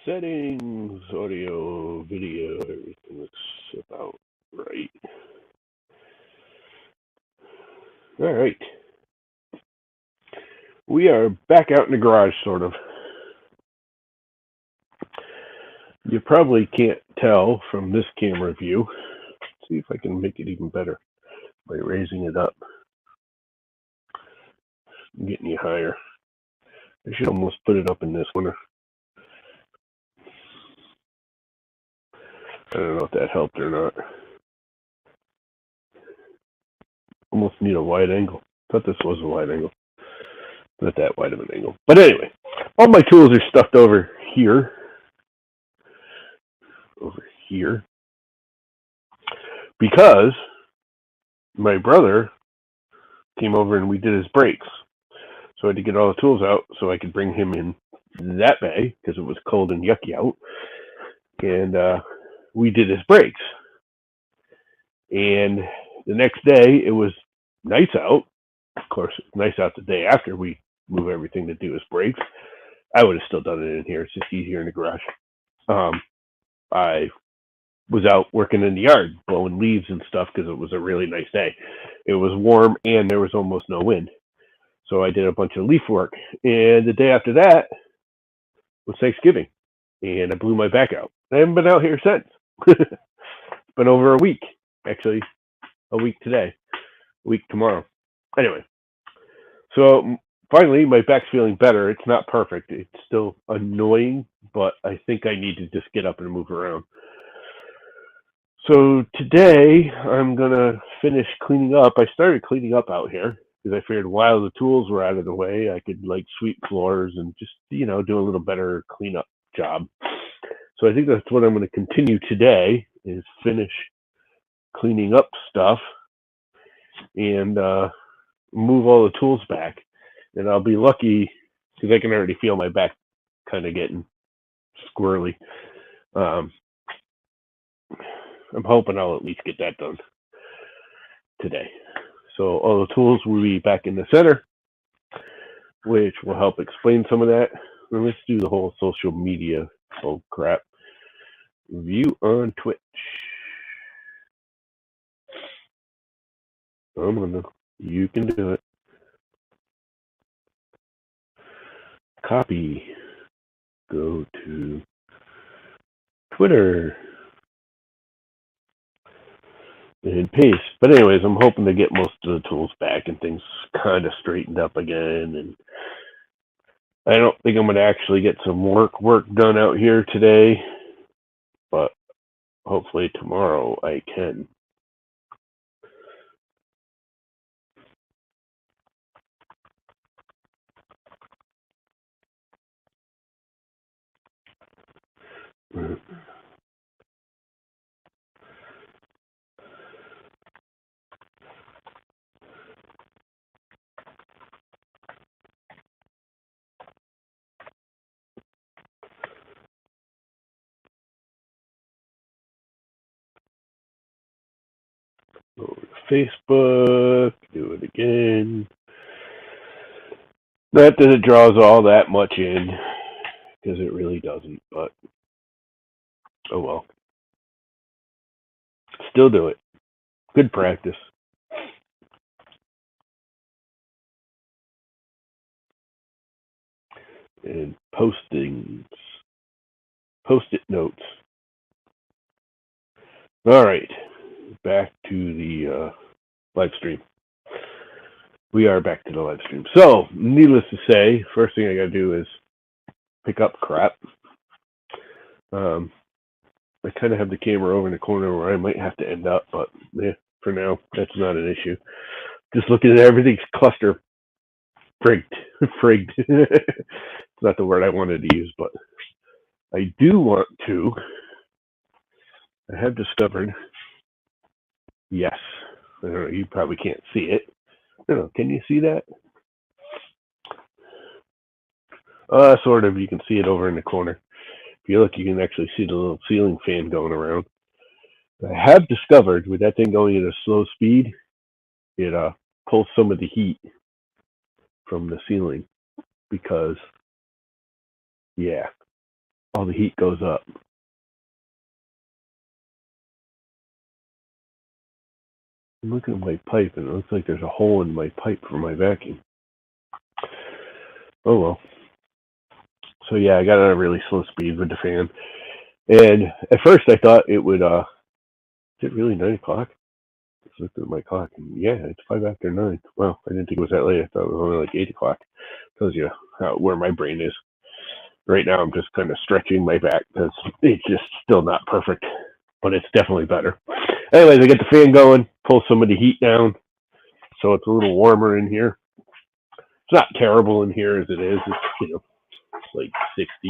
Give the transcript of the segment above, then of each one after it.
Settings, audio, video, everything looks about right. All right. We are back out in the garage, sort of. You probably can't tell from this camera view. Let's see if I can make it even better by raising it up and getting you higher. I should almost put it up in this corner. I don't know if that helped or not. Almost need a wide angle. Thought this was a wide angle. Not that wide of an angle. But anyway, all my tools are stuffed over here. Over here. Because my brother came over and we did his brakes. So I had to get all the tools out so I could bring him in that bay because it was cold and yucky out. And we did his brakes. And the next day it was nice out. Of course, it's nice out the day after we move everything to do his brakes. I would have still done it in here. It's just easier in the garage. I was out working in the yard, blowing leaves and stuff because it was a really nice day. It was warm and there was almost no wind. So I did a bunch of leaf work. And the day after that was Thanksgiving. And I blew my back out. I haven't been out here since. It's been over a week. Actually, a week today. A week tomorrow. Anyway. So finally, my back's feeling better. It's not perfect. It's still annoying, but I think I need to just get up and move around. So today, I'm going to finish cleaning up. I started cleaning up out here because I figured while the tools were out of the way, I could like sweep floors and just, do a little better cleanup job. So I think that's what I'm going to continue today is finish cleaning up stuff and move all the tools back. And I'll be lucky because I can already feel my back kind of getting squirrely. I'm hoping I'll at least get that done today. So all the tools will be back in the center, which will help explain some of that. And let's do the whole social media. Oh crap. View on Twitch. You can do it. Copy. Go to Twitter. And paste. But anyways, I'm hoping to get most of the tools back and things kind of straightened up again. And I don't think I'm going to actually get some work done out here today, but hopefully tomorrow I can. Go to Facebook, do it again. Not that it draws all that much in, because it really doesn't, but oh well. Still do it. Good practice. And postings. Post-it notes. All right. Back to the live stream. We are back to the live stream. So, needless to say, first thing I got to do is pick up crap. I kind of have the camera over in the corner where I might have to end up, but yeah, for now, that's not an issue. Just looking at everything's cluster frigged. Frigged. It's not the word I wanted to use, but I do want to. I have discovered, yes, I don't know, you probably can't see it. I don't know, can you see that? Sort of, you can see it over in the corner. If you look, you can actually see the little ceiling fan going around. I have discovered with that thing going at a slow speed, it pulls some of the heat from the ceiling because, yeah, all the heat goes up. I'm looking at my pipe, and it looks like there's a hole in my pipe for my vacuum. Oh well. So yeah, I got it at a really slow speed with the fan. And at first I thought it would, is it really 9 o'clock? I just looked at my clock, and yeah, it's 5 after 9. Well, I didn't think it was that late. I thought it was only like 8 o'clock. Tells you where my brain is. Right now I'm just kind of stretching my back because it's just still not perfect, but it's definitely better. Anyways, I get the fan going, pull some of the heat down, so it's a little warmer in here. It's not terrible in here as it is. It's, like 60.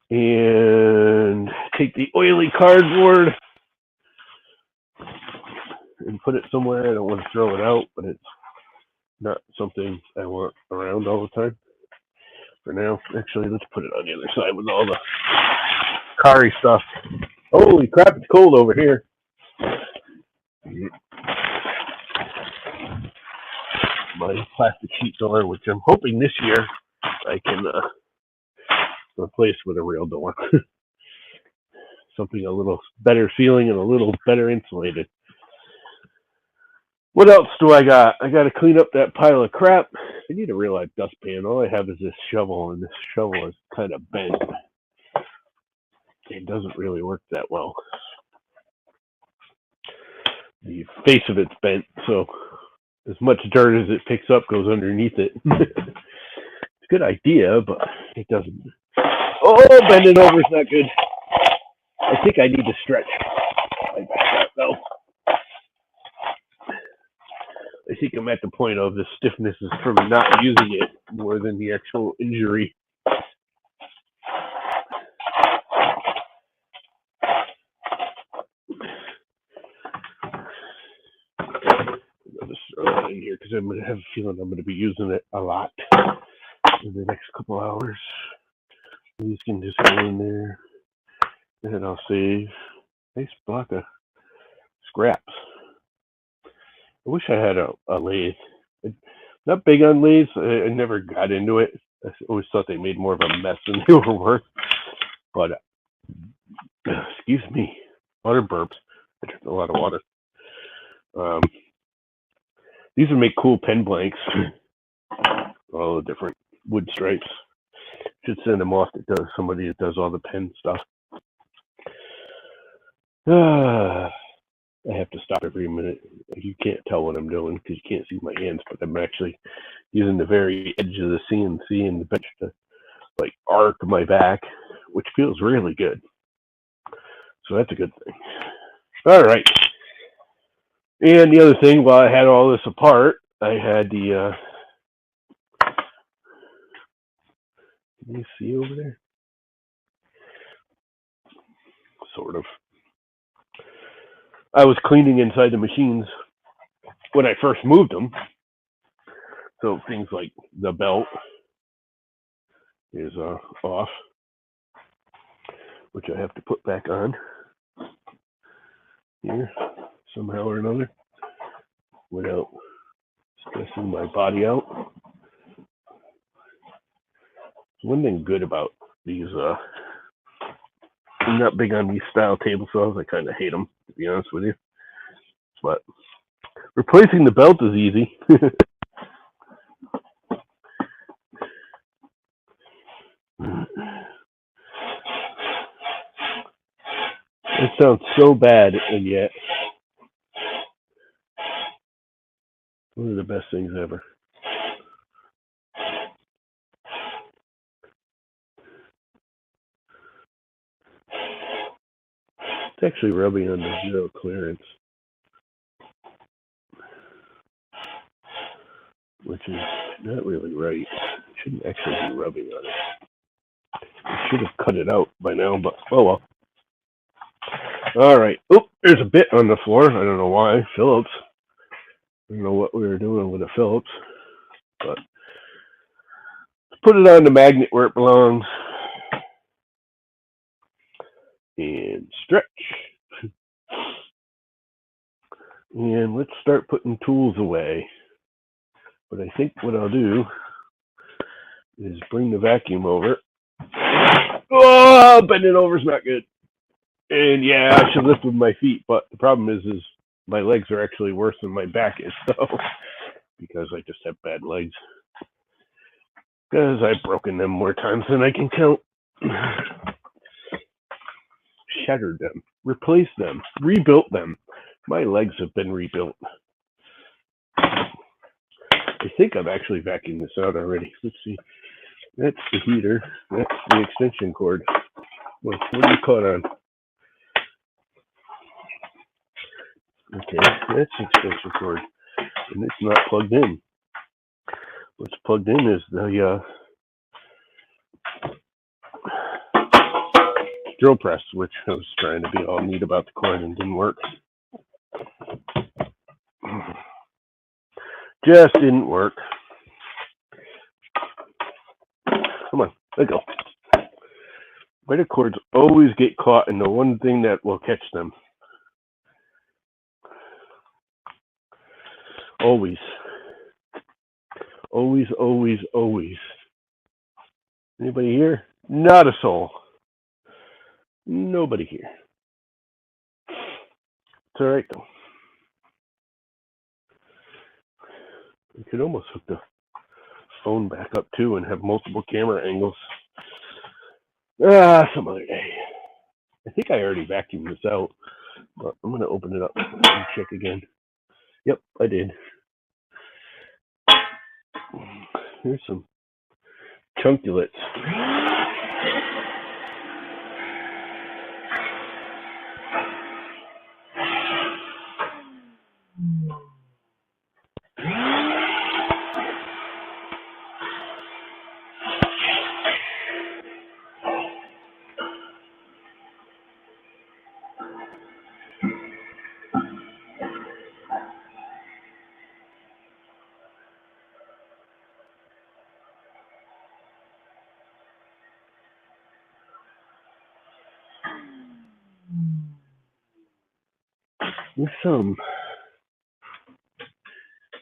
And take the oily cardboard and put it somewhere. I don't want to throw it out, but it's not something I want around all the time. For now, actually, let's put it on the other side with all the Kari stuff. Holy crap, it's cold over here. My plastic sheet door, which I'm hoping this year I can replace with a real door. Something a little better feeling and a little better insulated. What else do I got? I got to clean up that pile of crap. I need a real life dustpan. All I have is this shovel, and this shovel is kind of bent. It doesn't really work that well. The face of it's bent, so as much dirt as it picks up goes underneath it. It's a good idea, but it doesn't. Oh, bending over is not good. I think I need to stretch my back out, though. I think I'm at the point of the stiffness is from not using it more than the actual injury. I'll just throw that in here because I'm going to have a feeling I'm going to be using it a lot in the next couple hours. These can just go in there, and I'll save a nice block of scraps. I wish I had a lathe. I'm not big on lathes. I never got into it. I always thought they made more of a mess than they were worth. But, excuse me, water burps. I drink a lot of water. These would make cool pen blanks. All the different wood stripes. Should send them off to somebody that does all the pen stuff. I have to stop every minute. You can't tell what I'm doing because you can't see my hands, but I'm actually using the very edge of the CNC and the bench to like arc my back, which feels really good. So that's a good thing. All right. And the other thing, while I had all this apart, I had the, can you see over there? Sort of. I was cleaning inside the machines when I first moved them. So things like the belt is off, which I have to put back on here somehow or another without stressing my body out. One thing good about these, I'm not big on these style table saws. I kind of hate them, to be honest with you. But replacing the belt is easy. It sounds so bad, and yet one of the best things ever. It's actually rubbing on the zero clearance, which is not really right. It shouldn't actually be rubbing on it. I should have cut it out by now, but oh well. All right. Oh, there's a bit on the floor. I don't know why. Phillips. I don't know what we were doing with a Phillips, but let's put it on the magnet where it belongs and stretch. And let's start putting tools away. But I think what I'll do is bring the vacuum over Oh, bending over is not good. And yeah, I should lift with my feet, but the problem is my legs are actually worse than my back is, so because I just have bad legs. Because I've broken them more times than I can count. Shattered them, replaced them, rebuilt them. My legs have been rebuilt. I think I've actually vacuumed this out already. Let's see. That's the heater. That's the extension cord. What are you caught on? Okay, that's the extension cord. And it's not plugged in. What's plugged in is the drill press, which I was trying to be all neat about the cord and didn't work. Just didn't work. Come on, let go. Spider cords always get caught in the one thing that will catch them. Always. Always, always, always. Anybody here? Not a soul. Nobody here. It's all right, though. You could almost hook the phone back up, too, and have multiple camera angles. Some other day. I think I already vacuumed this out, but I'm going to open it up and check again. Yep, I did. Here's some chunkulets.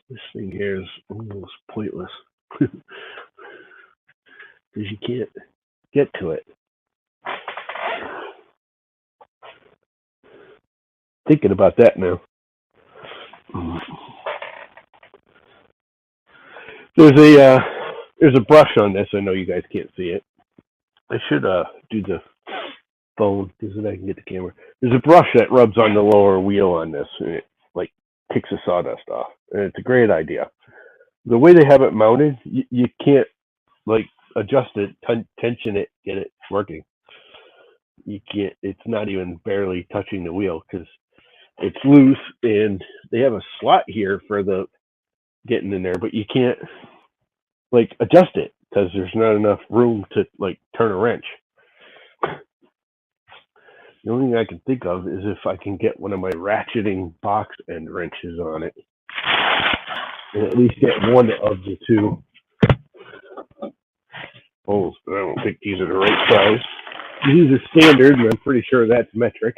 This thing here is almost pointless because you can't get to it. Thinking about that now. There's a brush on this. I know you guys can't see it. I should do the phone because then I can get the camera. There's a brush that rubs on the lower wheel on this, and it like kicks the sawdust off. And it's a great idea. The way they have it mounted, you can't like adjust it, tension it, get it working. You can't. It's not even barely touching the wheel because it's loose, and they have a slot here for the getting in there, but you can't like adjust it because there's not enough room to like turn a wrench. The only thing I can think of is if I can get one of my ratcheting box end wrenches on it, and at least get one of the two holes. But I don't think these are the right size. These are standard, and I'm pretty sure that's metric.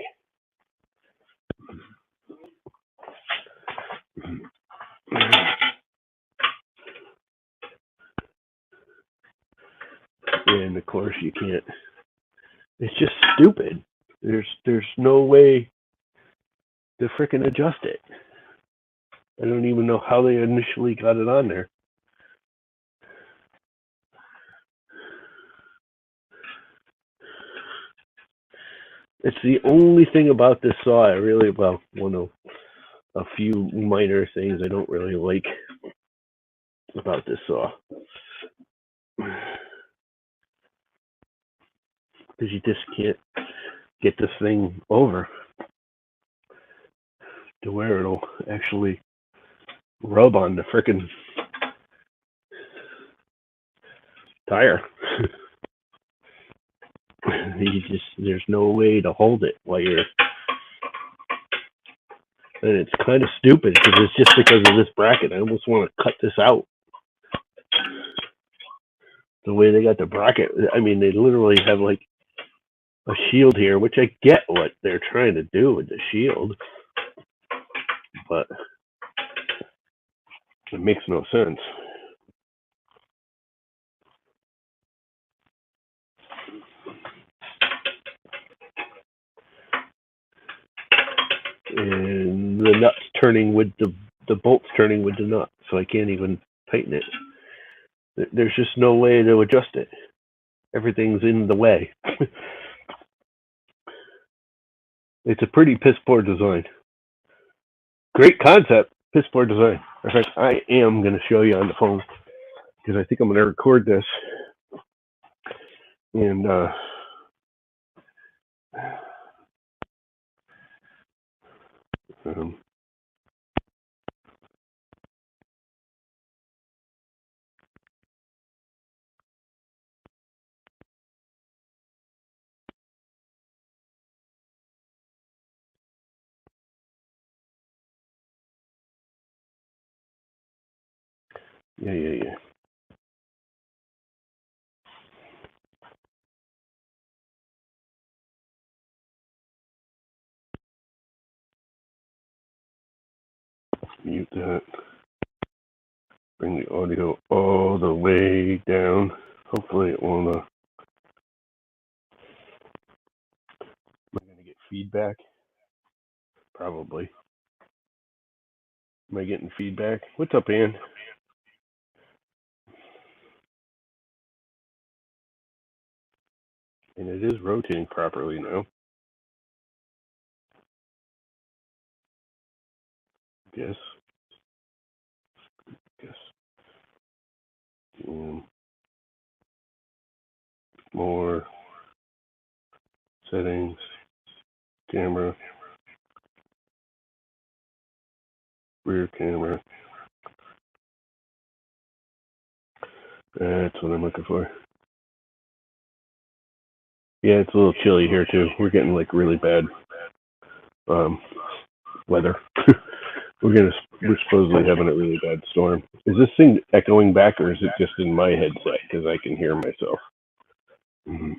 And of course you can't. It's just stupid. There's no way to frickin' adjust it. I don't even know how they initially got it on there. It's the only thing about this saw I really, well, one of a few minor things I don't really like about this saw. Because you just can't get this thing over to where it'll actually rub on the frickin' tire. There's no way to hold it while you're, and it's kind of stupid because it's just because of this bracket. I almost want to cut this out. The way they got the bracket, I mean, they literally have like a shield here, which I get what they're trying to do with the shield, but it makes no sense. and the nuts turning with the bolts turning with the nut, so I can't even tighten it. There's just no way to adjust it. Everything's in the way. It's a pretty piss poor design. Great concept, piss poor design. In fact, I am going to show you on the phone because I think I'm going to record this. And um, yeah. Mute that. Bring the audio all the way down. Hopefully it won't. Am I going to get feedback? Probably. Am I getting feedback? What's up, Ann? And it is rotating properly now. Guess. More settings, camera, rear camera. That's what I'm looking for. Yeah, it's a little chilly here too. We're getting like really bad weather. We're supposedly having a really bad storm. Is this thing echoing back, or is it just in my headset? Because I can hear myself. Mm-hmm.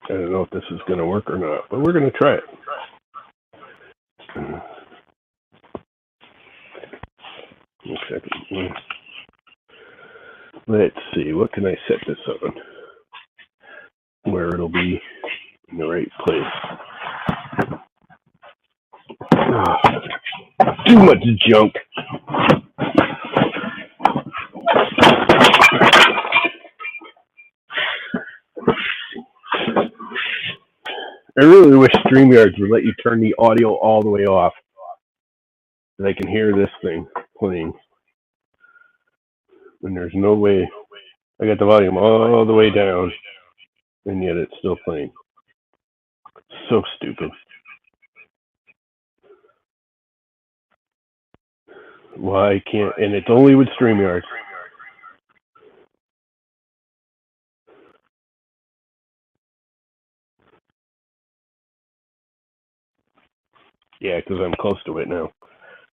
I don't know if this is going to work or not, but we're going to try it. One second. Let's see. What can I set this on? Where it'll be in the right place. Too much junk. I really wish StreamYard would let you turn the audio all the way off, so I can hear this thing playing. And there's no way. I got the volume all the way down, and yet it's still playing. So stupid. Why can't? And it's only with StreamYard. Yeah, because I'm close to it now.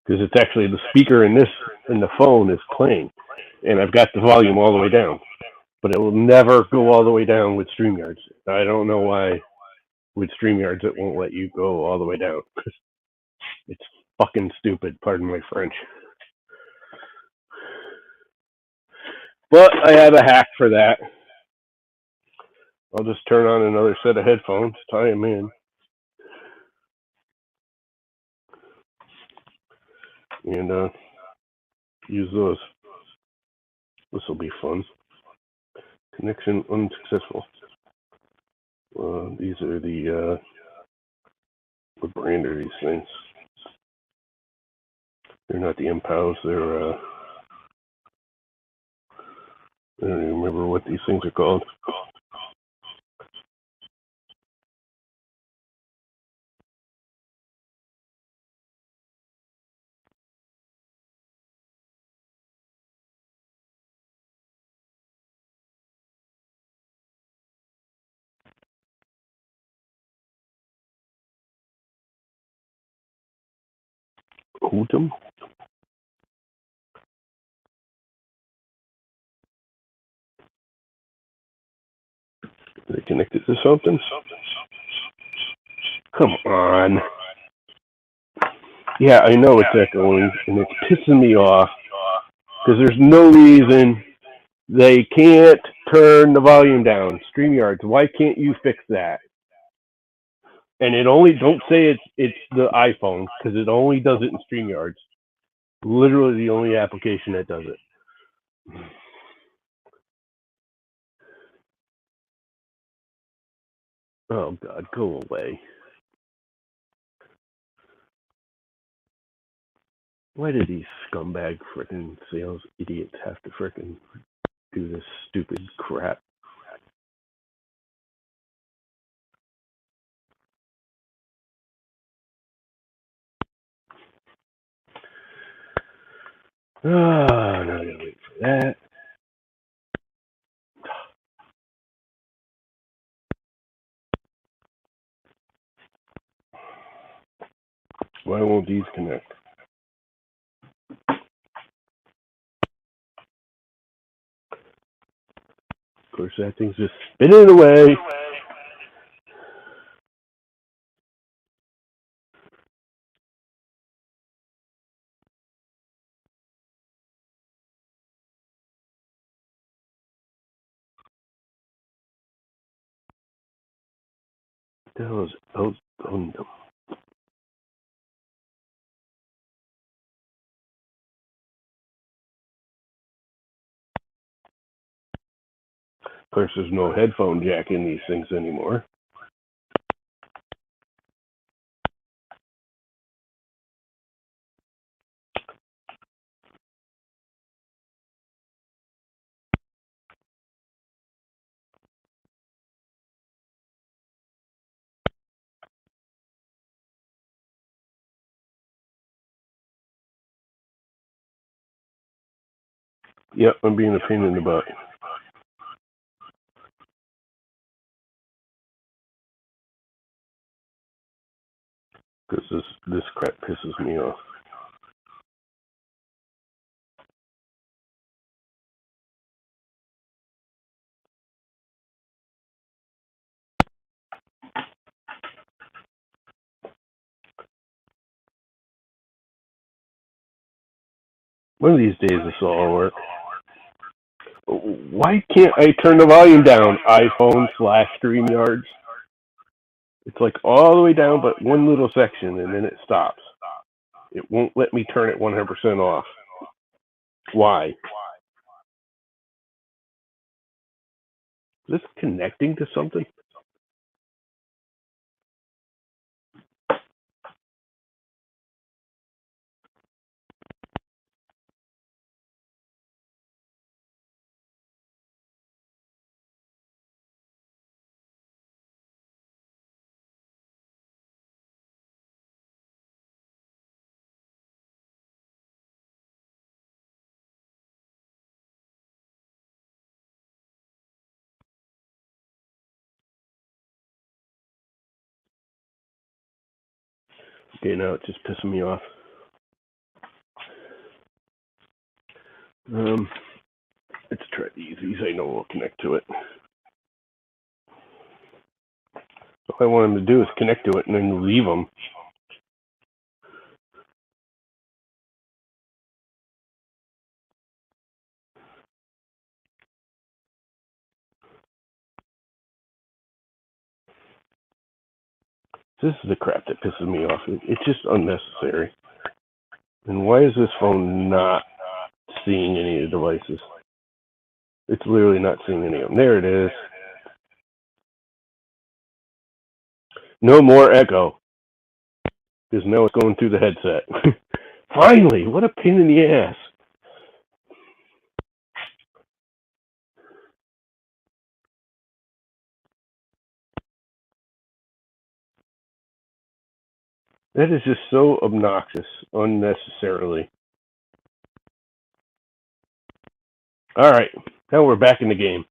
Because it's actually the speaker in the phone is playing, and I've got the volume all the way down, but it will never go all the way down with StreamYard. I don't know why with StreamYard it won't let you go all the way down. It's fucking stupid. Pardon my French. But I have a hack for that. I'll just turn on another set of headphones, tie them in, and use those. This will be fun. Connection unsuccessful. These are the what brand are these things? They're not the MPOWs. They're I don't even remember what these things are called. Hootem? Are they connected to something? Come on. Yeah, I know it's echoing, and it's pissing me off because there's no reason they can't turn the volume down. StreamYards, why can't you fix that? And it only don't say it's the iPhone because it only does it in StreamYards. Literally the only application that does it. Oh God, go away. Why do these scumbag frickin' sales idiots have to frickin' do this stupid crap? Ah, now I gotta wait for that. Why won't these connect? Of course, that thing's just spinning away. What the hell is Outgundam? Of course, there's no headphone jack in these things anymore. Yep, I'm being a pain in the butt. Because this crap pisses me off. One of these days this will all work. Why can't I turn the volume down? iPhone / StreamYards. It's like all the way down, but one little section, and then it stops. It won't let me turn it 100% off. Why? Is this connecting to something? Okay, now it's just pissing me off. Let's try these. These I know will connect to it. All I want them to do is connect to it and then leave them. This is the crap that pisses me off. It's just unnecessary. And why is this phone not seeing any of the devices? It's literally not seeing any of them. There it is. No more echo. Because now it's going through the headset. Finally! What a pain in the ass. That is just so obnoxious, unnecessarily. Alright, now we're back in the game.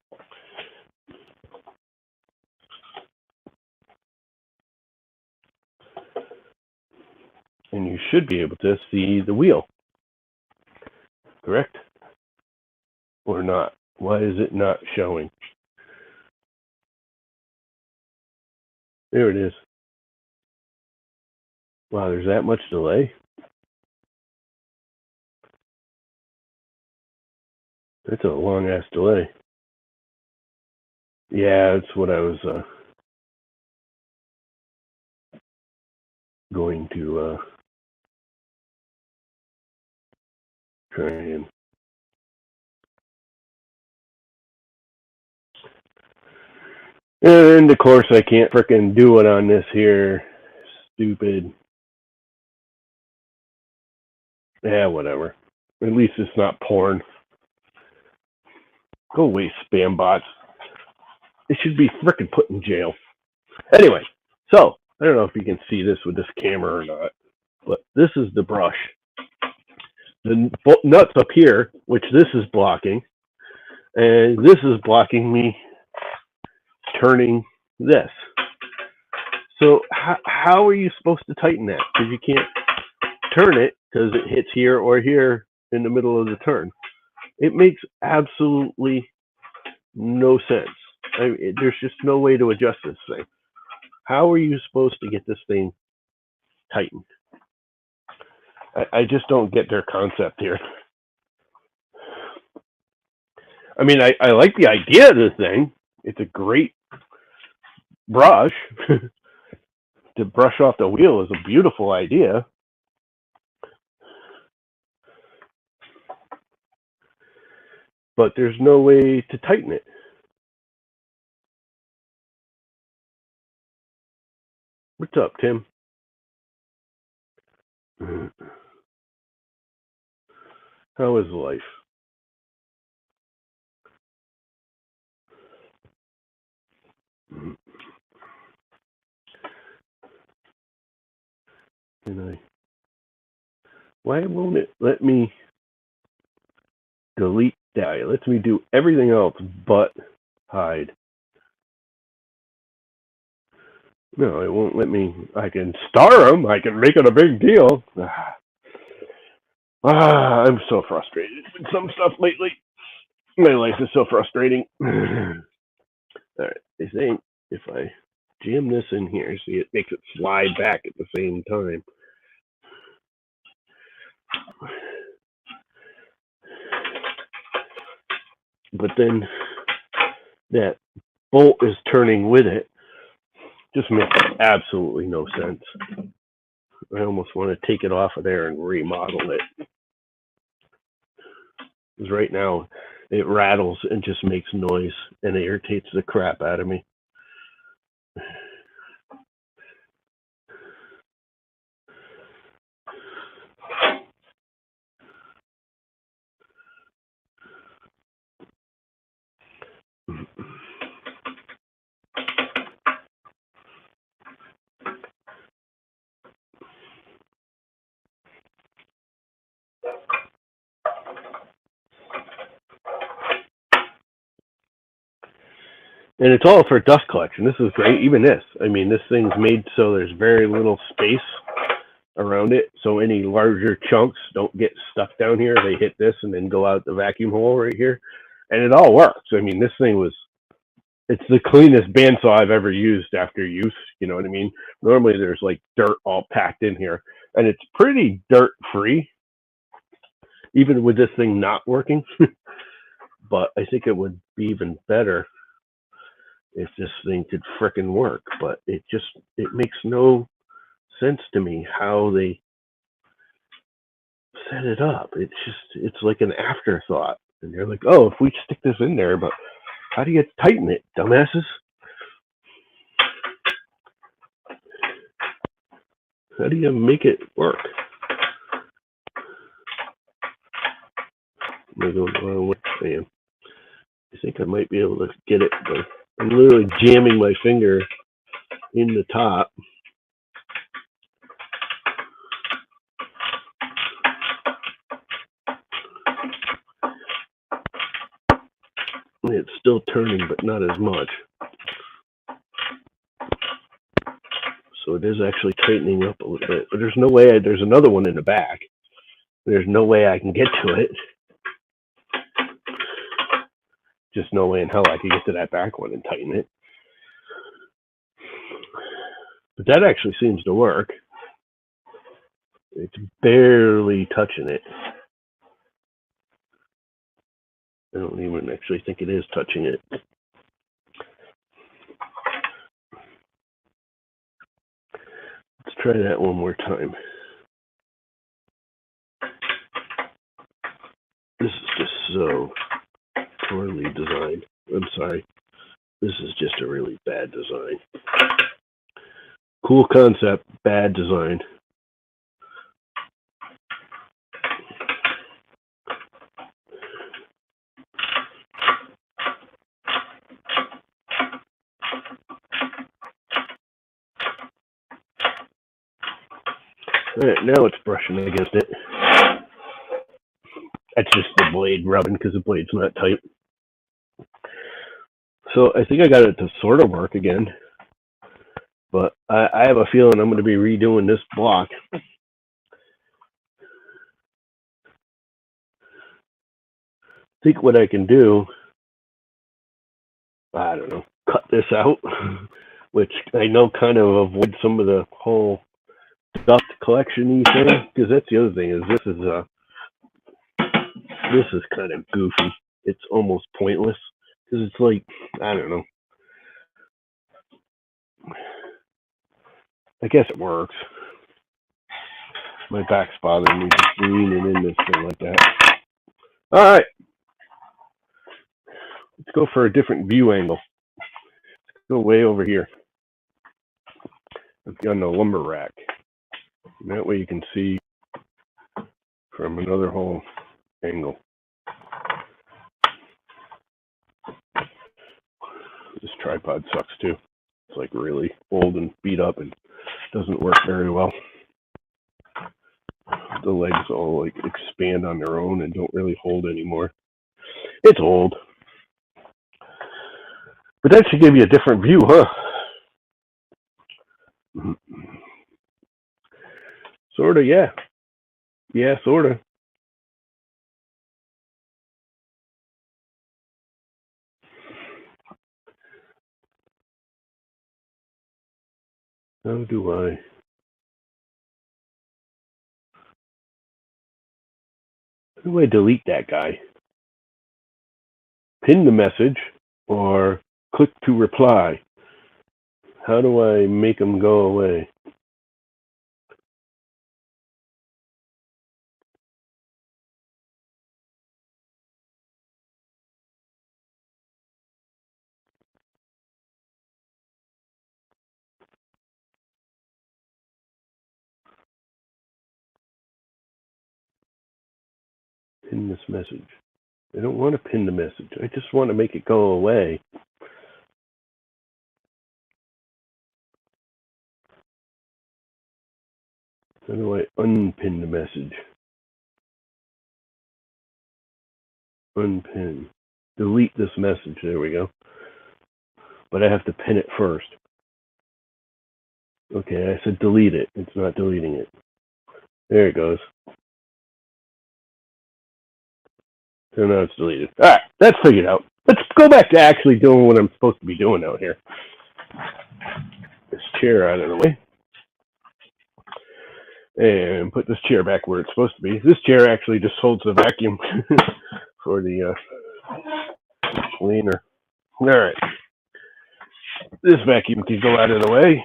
And you should be able to see the wheel. Correct? Or not? Why is it not showing? There it is. Wow, there's that much delay? It's a long ass delay. Yeah, that's what I was going to try and. And of course, I can't frickin' do it on this here. Stupid. Yeah, whatever. At least it's not porn. Go away, spam bots. They should be frickin' put in jail. Anyway, so I don't know if you can see this with this camera or not, but this is the brush. The nuts up here, which this is blocking, and this is blocking me turning this. So how are you supposed to tighten that? Because you can't turn it because it hits here or here in the middle of the turn. It makes absolutely no sense. There's just no way to adjust this thing. How are you supposed to get this thing tightened? I just don't get their concept here. I mean, I like the idea of this thing. It's a great brush. To brush off the wheel is a beautiful idea. But there's no way to tighten it. What's up, Tim? How is life? Why won't it let me delete that? It lets me do everything else but hide. No, it won't let me. I can star them. I can make it a big deal. I'm so frustrated with some stuff lately. My life is so frustrating. All right, I think if I jam this in here, see, it makes it slide back at the same time. But then that bolt is turning with it. Just makes absolutely no sense. I almost want to take it off of there and remodel it. Because right now it rattles and just makes noise and it irritates the crap out of me. And it's all for dust collection. This is great. Even this. I mean, this thing's made so there's very little space around it. So any larger chunks don't get stuck down here. They hit this and then go out the vacuum hole right here. And it all works. I mean, this thing it's the cleanest bandsaw I've ever used after use. You know what I mean? Normally there's like dirt all packed in here. And it's pretty dirt free, even with this thing not working. But I think it would be even better if this thing could frickin' work, but it makes no sense to me how they set it up. It's like an afterthought, and they're like, oh, if we stick this in there, but how do you tighten it, dumbasses? How do you make it work? I don't know what I'm saying. I think I might be able to get it, but I'm literally jamming my finger in the top. It's still turning, but not as much. So it is actually tightening up a little bit. But there's no way, there's another one in the back. There's no way I can get to it. Just no way in hell I could get to that back one and tighten it. But that actually seems to work. It's barely touching it. I don't even actually think it is touching it. Let's try that one more time. This is just so poorly designed. I'm sorry. This is just a really bad design. Cool concept, bad design. All right, now it's brushing against it. That's just the blade rubbing because the blade's not tight. So I think I got it to sort of work again. But I have a feeling I'm going to be redoing this block. I think what I can do, I don't know, cut this out, which I know kind of avoid some of the whole dust collection-y thing, because that's the other thing, is this is kind of goofy. It's almost pointless, because it's like, I don't know. I guess it works. My back's bothering me just leaning in this thing like that. All right. Let's go for a different view angle. Let's go way over here. On the lumber rack. And that way you can see from another whole angle. This tripod sucks too. It's like really old and beat up and doesn't work very well. The legs all like expand on their own and don't really hold anymore. It's old. But that should give you a different view, huh? Sort of, yeah. Yeah, sort of. How do I delete that guy? Pin the message or click to reply? How do I make them go away? Pin this message. I don't want to pin the message. I just want to make it go away. How do I unpin the message? Unpin. Delete this message. There we go. But I have to pin it first. Okay, I said delete it. It's not deleting it. There it goes. So now it's deleted. All right, that's figured out. Let's go back to actually doing what I'm supposed to be doing out here. This chair out of the way. And put this chair back where it's supposed to be. This chair actually just holds the vacuum for the cleaner. All right. This vacuum can go out of the way.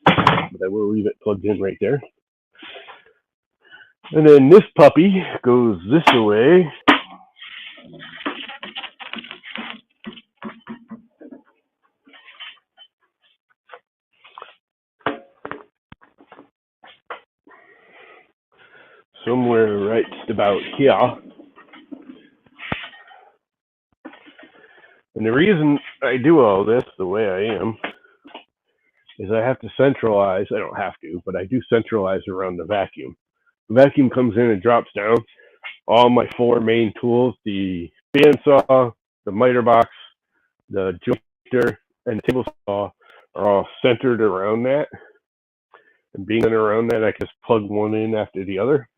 But I will leave it plugged in right there. And then this puppy goes this way. Somewhere right about here. And the reason I do all this the way I am is I have to centralize. I don't have to, but I do centralize around the vacuum. The vacuum comes in and drops down. All my four main tools, the bandsaw, the miter box, the jointer, and the table saw are all centered around that. And being around that, I can just plug one in after the other.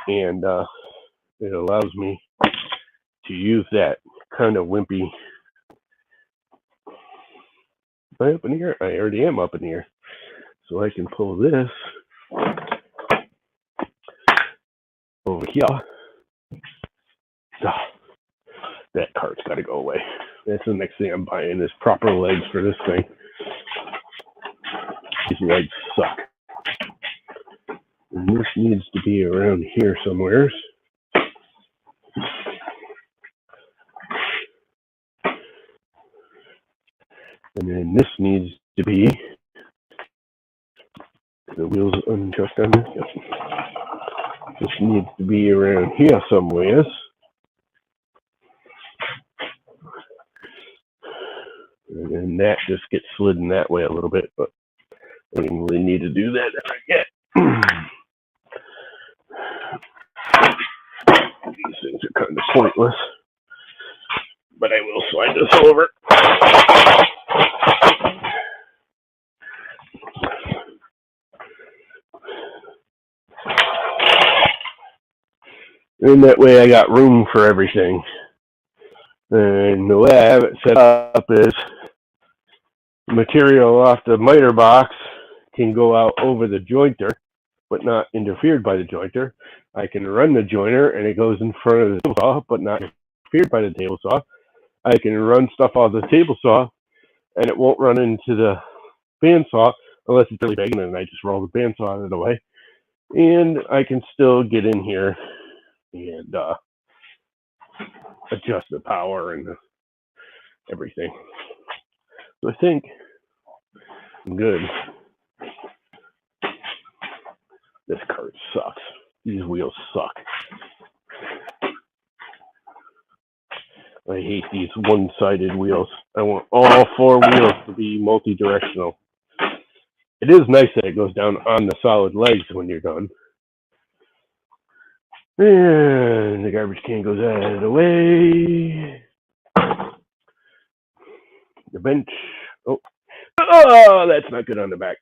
And it allows me to use that kind of wimpy. Am I up in here? I already am up in here. So I can pull this over here That cart's got to go away. That's the next thing I'm buying is proper legs for this thing. These legs suck. And this needs to be around here somewhere. And then this needs to be the wheels unchucked on this. This needs to be around here somewhere. And then that just gets slid in that way a little bit, but I don't really need to do that yet. These things are kind of pointless, but I will slide this over. And that way I got room for everything. And the way I have it set up is material off the miter box can go out over the jointer, but not interfered by the jointer. I can run the jointer and it goes in front of the table saw, but not interfered by the table saw. I can run stuff off the table saw and it won't run into the bandsaw unless it's really big, and then I just roll the bandsaw out of the way. And I can still get in here and adjust the power and everything. So I think I'm good. This cart sucks. These wheels suck. I hate these one-sided wheels. I want all four wheels to be multi-directional. It is nice that it goes down on the solid legs when you're done. And the garbage can goes out of the way. The bench. Oh, that's not good on the back.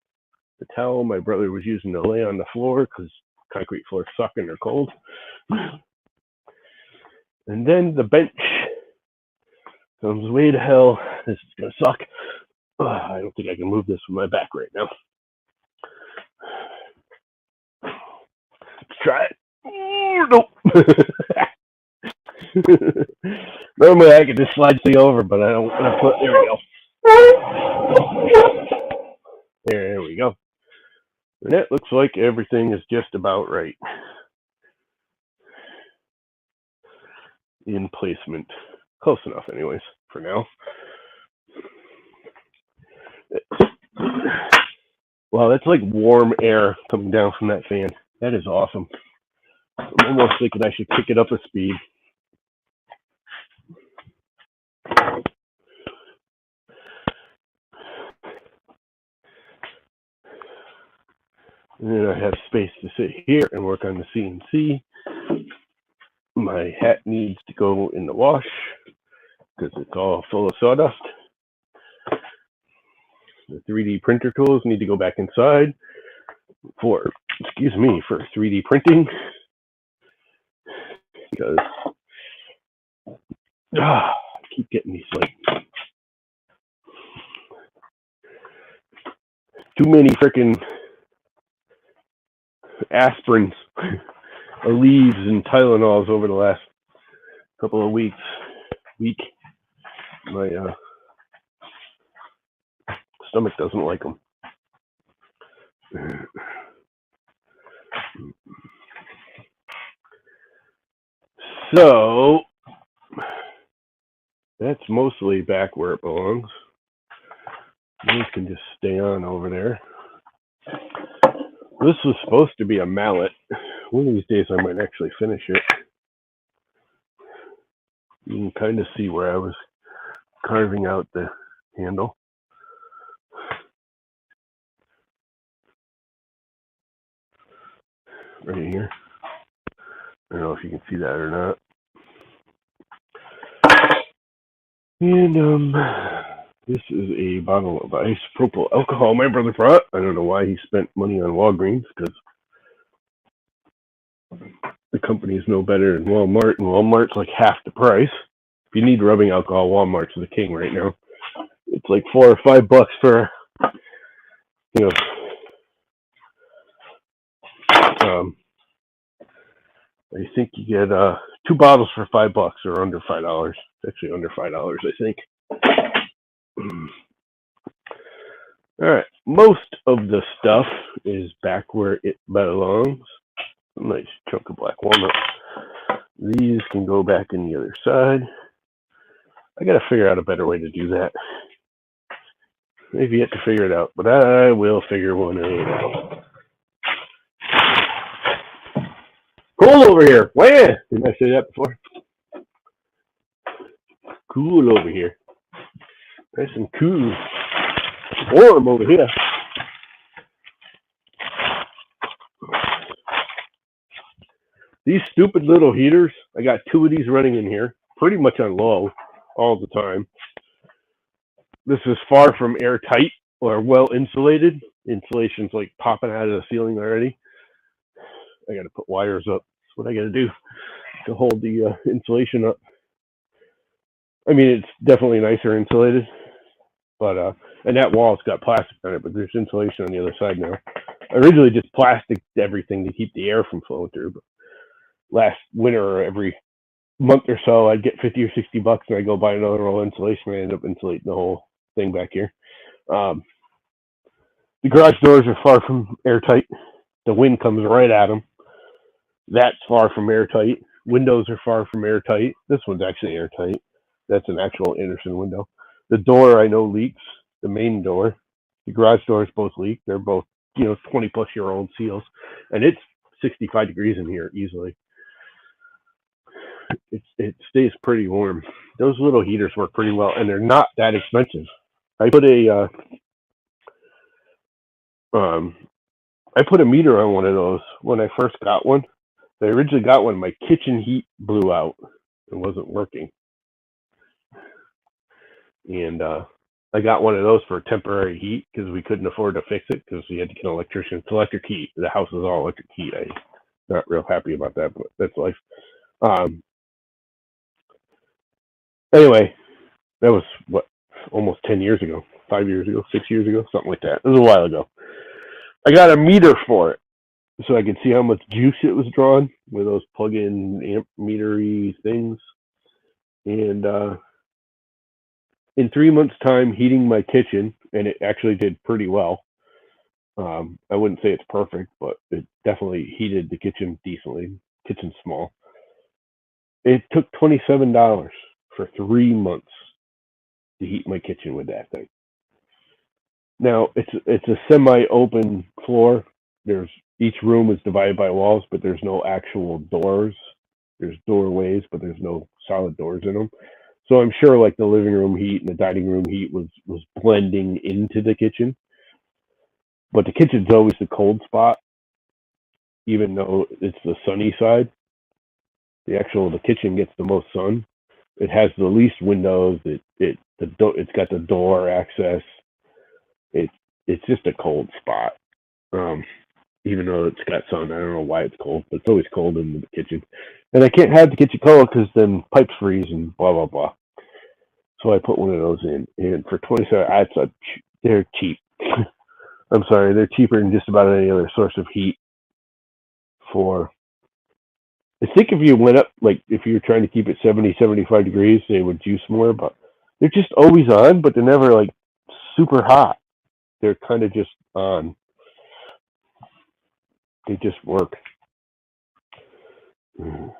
The towel my brother was using to lay on the floor because concrete floors suck and they're cold. And then the bench comes way to hell. This is going to suck. I don't think I can move this with my back right now. Let's try it. Nope. Normally I could just slide the over, but I don't want to put. There we go. And it looks like everything is just about right in placement. Close enough, anyways, for now. Wow, that's like warm air coming down from that fan. That is awesome. I'm almost thinking I should kick it up a speed. And then I have space to sit here and work on the CNC. My hat needs to go in the wash because it's all full of sawdust. The 3D printer tools need to go back inside for 3D printing. Because I keep getting these like too many freaking aspirins, Aleve and Tylenols over the last couple of week. My stomach doesn't like them. So that's mostly back where it belongs. These can just stay on over there. This was supposed to be a mallet. One of these days I might actually finish it. You can kind of see where I was carving out the handle. Right here. I don't know if you can see that or not. And this is a bottle of isopropyl alcohol my brother brought. I don't know why he spent money on Walgreens, because the company is no better than Walmart, and Walmart's like half the price. If you need rubbing alcohol, Walmart's the king right now. It's like $4 or $5 for, you know, I think you get 2 bottles for $5 or under $5. Actually, under $5, I think. All right, most of the stuff is back where it belongs. A nice chunk of black walnut. These can go back in the other side. I got to figure out a better way to do that. I've yet to figure it out, but I will figure one out. Cool over here. Where? Didn't I say that before? Cool over here. Nice and cool. Warm over here. These stupid little heaters, I got 2 of these running in here, pretty much on low all the time. This is far from airtight or well insulated. Insulation's like popping out of the ceiling already. I got to put wires up. That's what I got to do to hold the insulation up. I mean, it's definitely nicer insulated, but and that wall's got plastic on it, but there's insulation on the other side now. I originally just plasticed everything to keep the air from flowing through, but last winter, every month or so, I'd get 50 or $60 and I go buy another roll of insulation. I end up insulating the whole thing back here. The garage doors are far from airtight. The wind comes right at them. That's far from airtight. Windows are far from airtight. This one's actually airtight. That's an actual Andersen window. The door I know leaks. The main door. The garage doors both leak. They're both 20-plus-year-old seals, and it's 65 degrees in here easily. It stays pretty warm. Those little heaters work pretty well, and they're not that expensive. I put a meter on one of those when I first got one. I originally got one. My kitchen heat blew out. It wasn't working, and I got one of those for temporary heat because we couldn't afford to fix it because we had to get an electrician. It's electric heat. The house is all electric heat. I'm not real happy about that, but that's life. Anyway, that was almost 10 years ago, 5 years ago, 6 years ago, something like that. It was a while ago. I got a meter for it so I could see how much juice it was drawing with those plug-in amp metery things. And in 3 months' time, heating my kitchen, and it actually did pretty well. I wouldn't say it's perfect, but it definitely heated the kitchen decently. Kitchen's small. It took $27 for 3 months to heat my kitchen with that thing. Now it's a semi-open floor. Each room is divided by walls, but there's no actual doors. There's doorways, but there's no solid doors in them. So I'm sure like the living room heat and the dining room heat was blending into the kitchen. But the kitchen's always the cold spot, even though it's the sunny side. The kitchen gets the most sun. It has the least windows. It's got the door access. It's just a cold spot. Even though it's got sun, I don't know why it's cold, but it's always cold in the kitchen. And I can't have the kitchen cold because then pipes freeze and blah blah blah. So I put one of those in, and for $27, they're cheap. I'm sorry, they're cheaper than just about any other source of heat. I think if you went up, like if you're trying to keep it 70, 75 degrees, they would juice more, but they're just always on, but they're never like super hot. They're kind of just on. They just work. They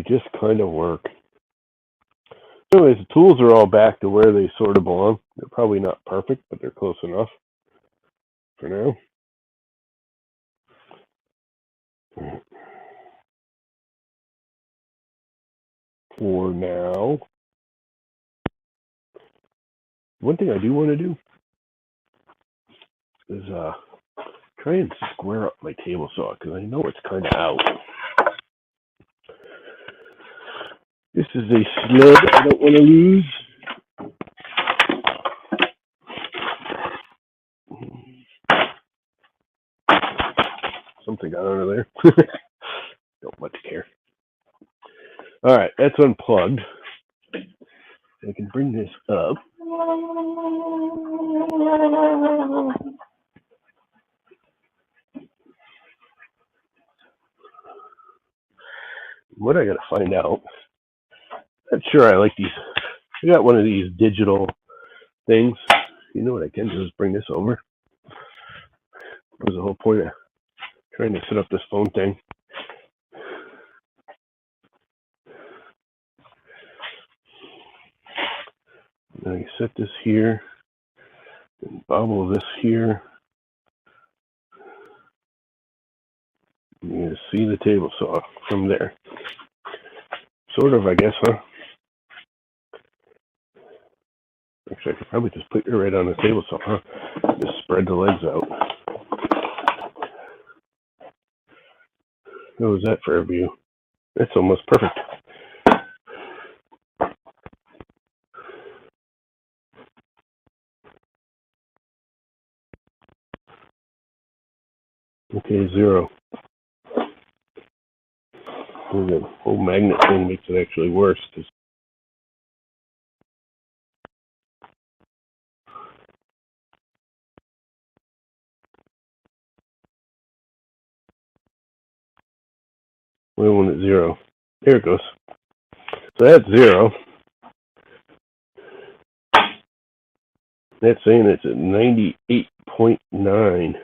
just kind of work. Anyways, the tools are all back to where they sort of belong. They're probably not perfect, but they're close enough for now. For now. One thing I do want to do is try and square up my table saw because I know it's kind of out. This is a sled I don't want to lose. Something got under there. Don't much care. All right, that's unplugged. I can bring this up. What I gotta find out. I'm not sure I like these. I got one of these digital things. You know what I can do is bring this over. That was the whole point of trying to set up this phone thing. Now you set this here, and bobble this here. You see the table saw from there. Sort of, I guess, huh? Actually, I could probably just put it right on the table saw, huh? Just spread the legs out. How was that for a view? That's almost perfect. Okay, 0. The whole magnet thing makes it actually worse. We want it 0. There it goes. So that's 0. That's saying it's at 98.9.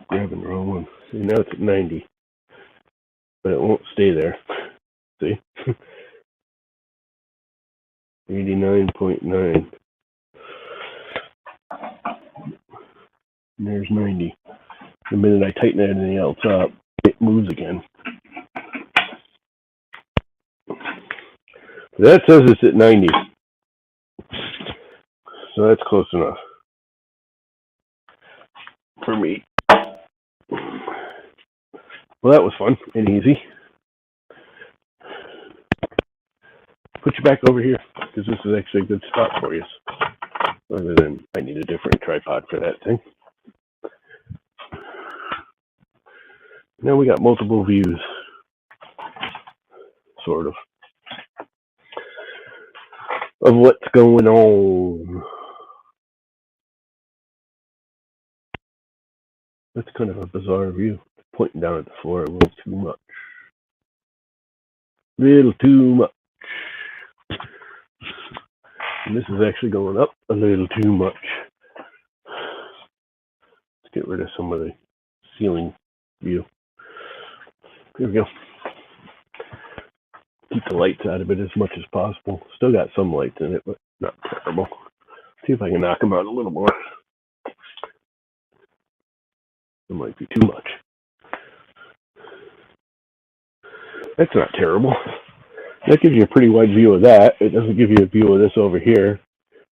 Grabbing the wrong one. See, now it's at 90. But it won't stay there. See? 89.9. And there's 90. The minute I tighten anything else up, it moves again. That says it's at 90. So that's close enough for me. Well, that was fun and easy. Put you back over here, because this is actually a good spot for you. Other than I need a different tripod for that thing. Now we got multiple views, sort of what's going on. That's kind of a bizarre view. Pointing down at the floor a little too much. Little too much. And this is actually going up a little too much. Let's get rid of some of the ceiling view. Here we go. Keep the lights out of it as much as possible. Still got some lights in it, but not terrible. See if I can knock them out a little more. It might be too much. That's not terrible. That gives you a pretty wide view of that. It doesn't give you a view of this over here,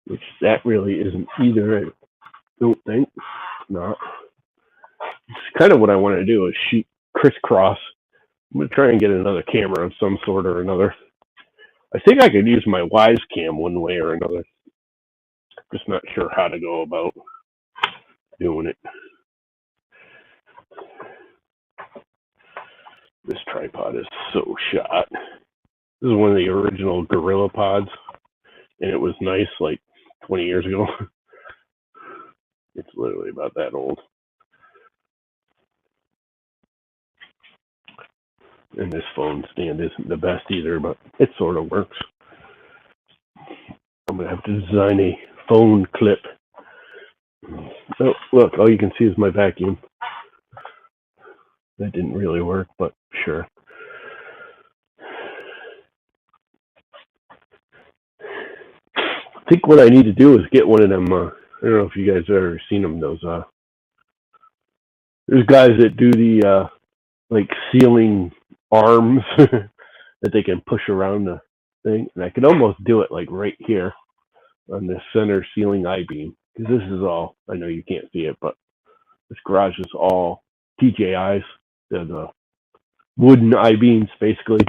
which that really isn't either, I don't think. Not. It's kind of what I want to do is shoot crisscross. I'm going to try and get another camera of some sort or another. I think I could use my Wise Cam one way or another. Just not sure how to go about doing it. This tripod is so shot. This is one of the original Gorilla Pods, and it was nice like 20 years ago. It's literally about that old. And this phone stand isn't the best either, but it sort of works. I'm going to have to design a phone clip. Oh, look, all you can see is my vacuum. That didn't really work, but sure. I think what I need to do is get one of them, I don't know if you guys have ever seen them, those, there's guys that do the, like, ceiling arms that they can push around the thing. And I can almost do it, like, right here on the center ceiling I-beam. Because this is all, I know you can't see it, but this garage is all DJIs. They're the wooden I-beams, basically.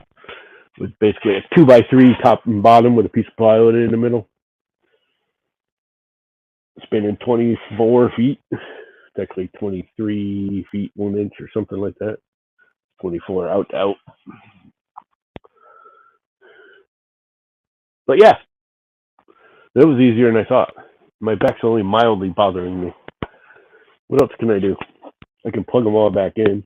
With basically a 2x3 top and bottom with a piece of plywood in the middle. Spanning 24 feet. It's actually 23 feet 1 inch or something like that. 24 out to out. But yeah, that was easier than I thought. My back's only mildly bothering me. What else can I do? I can plug them all back in.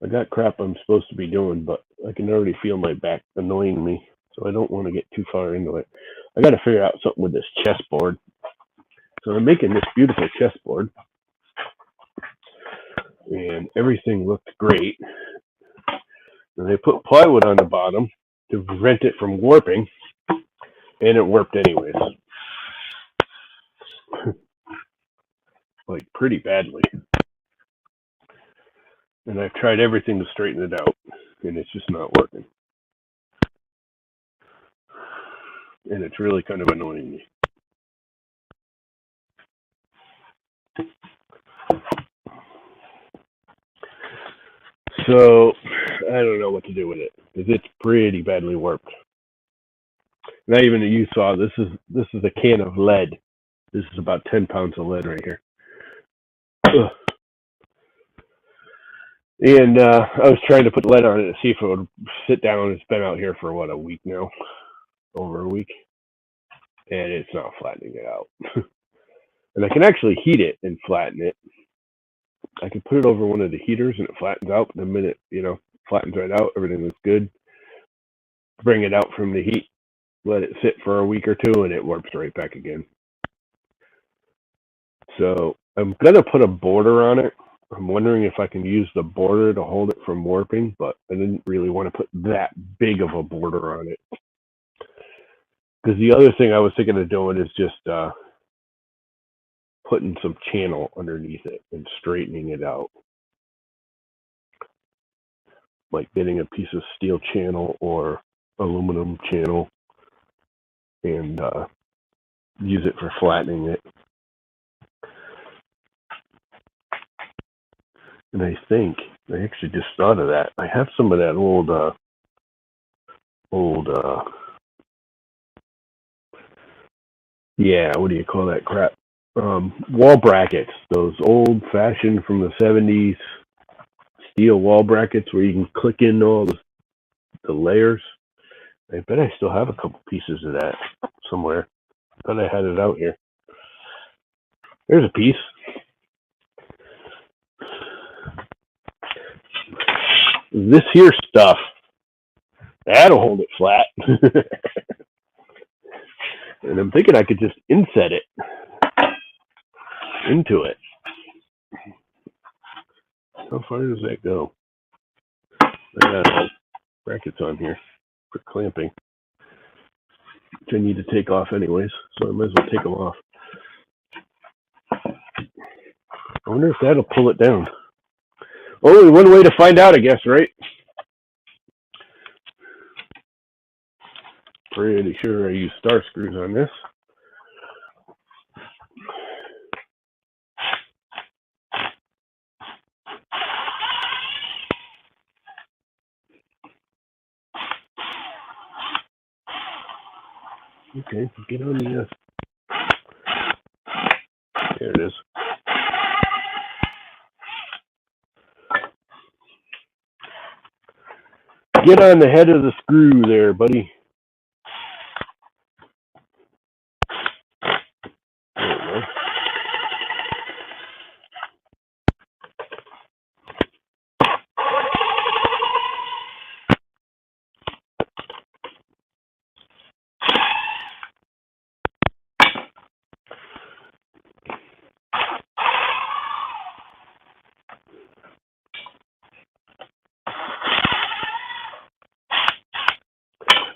I got crap I'm supposed to be doing, but I can already feel my back annoying me, so I don't want to get too far into it. I got to figure out something with this chessboard. So I'm making this beautiful chessboard, and everything looked great. And they put plywood on the bottom to prevent it from warping, and it warped anyways. Like pretty badly. And I've tried everything to straighten it out, and it's just not working. And it's really kind of annoying me. So I don't know what to do with it because it's pretty badly warped. Not even you saw this is a can of lead. This is about 10 pounds of lead right here. Ugh. And I was trying to put lead on it to see if it would sit down. It's been out here for what, a week now, over a week, and it's not flattening it out. And I can actually heat it and flatten it. I can put it over one of the heaters and it flattens out. The minute flattens right out, everything looks good. Bring it out from the heat, let it sit for a week or two, and it warps right back again. So I'm gonna put a border on it. I'm wondering if I can use the border to hold it from warping, but I didn't really want to put that big of a border on it. Because the other thing I was thinking of doing is just putting some channel underneath it and straightening it out. Like getting a piece of steel channel or aluminum channel and use it for flattening it. And I think I actually just thought of that. I have some of that old what do you call that crap? Wall brackets, those old fashioned from the 70s steel wall brackets where you can click in all the layers. I bet I still have a couple pieces of that somewhere. I thought I had it out here. There's a piece. This here stuff, that'll hold it flat. And I'm thinking I could just inset it into it. How far does that go? I got brackets on here for clamping, which I need to take off anyways, so I might as well take them off. I wonder if that'll pull it down. Only one way to find out, I guess, right? Pretty sure I use star screws on this. Okay, get on the there it is. Get on the head of the screw there, buddy. There we go.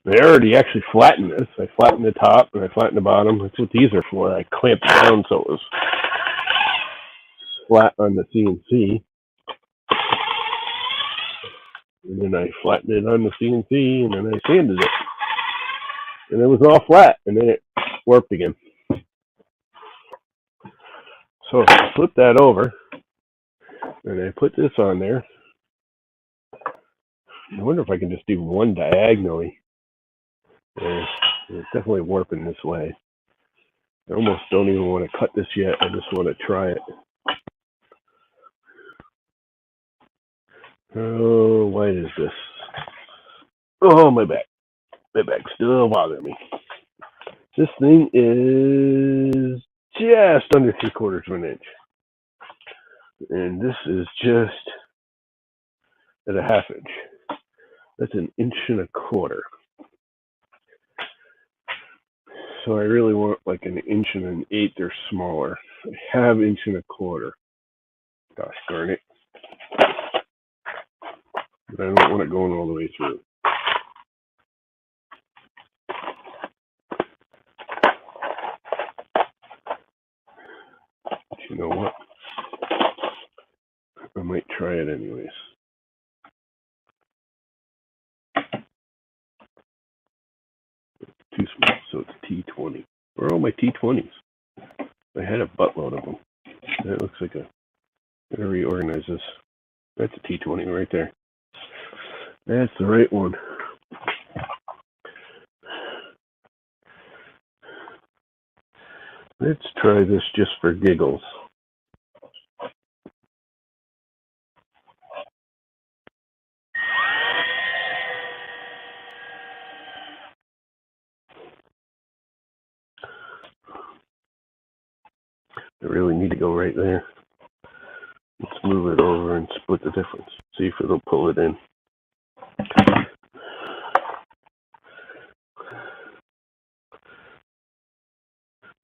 They already actually flattened this. I flattened the top and I flattened the bottom. That's what these are for. I clamped down so it was flat on the CNC. And then I flattened it on the CNC and then I sanded it. And it was all flat and then it warped again. So if I flip that over and I put this on there, I wonder if I can just do one diagonally. It's definitely warping this way. I almost don't even want to cut this yet. I just want to try it. How wide is this? Oh, my back. My back's still bothering me. This thing is just under 3/4 of an inch. And this is just at a 1/2 inch. That's 1.25 inches. So I really want like 1.125 or smaller. I have 1.25 inches. Gosh darn it. But I don't want it going all the way through. But you know what? I might try it anyways. Too small, so it's T20. Where are all my T20s? I had a buttload of them. That looks like a... I gotta reorganize this. That's a T20 right there. That's the right one. Let's try this just for giggles. I really need to go right there. Let's move it over and split the difference. See if it'll pull it in.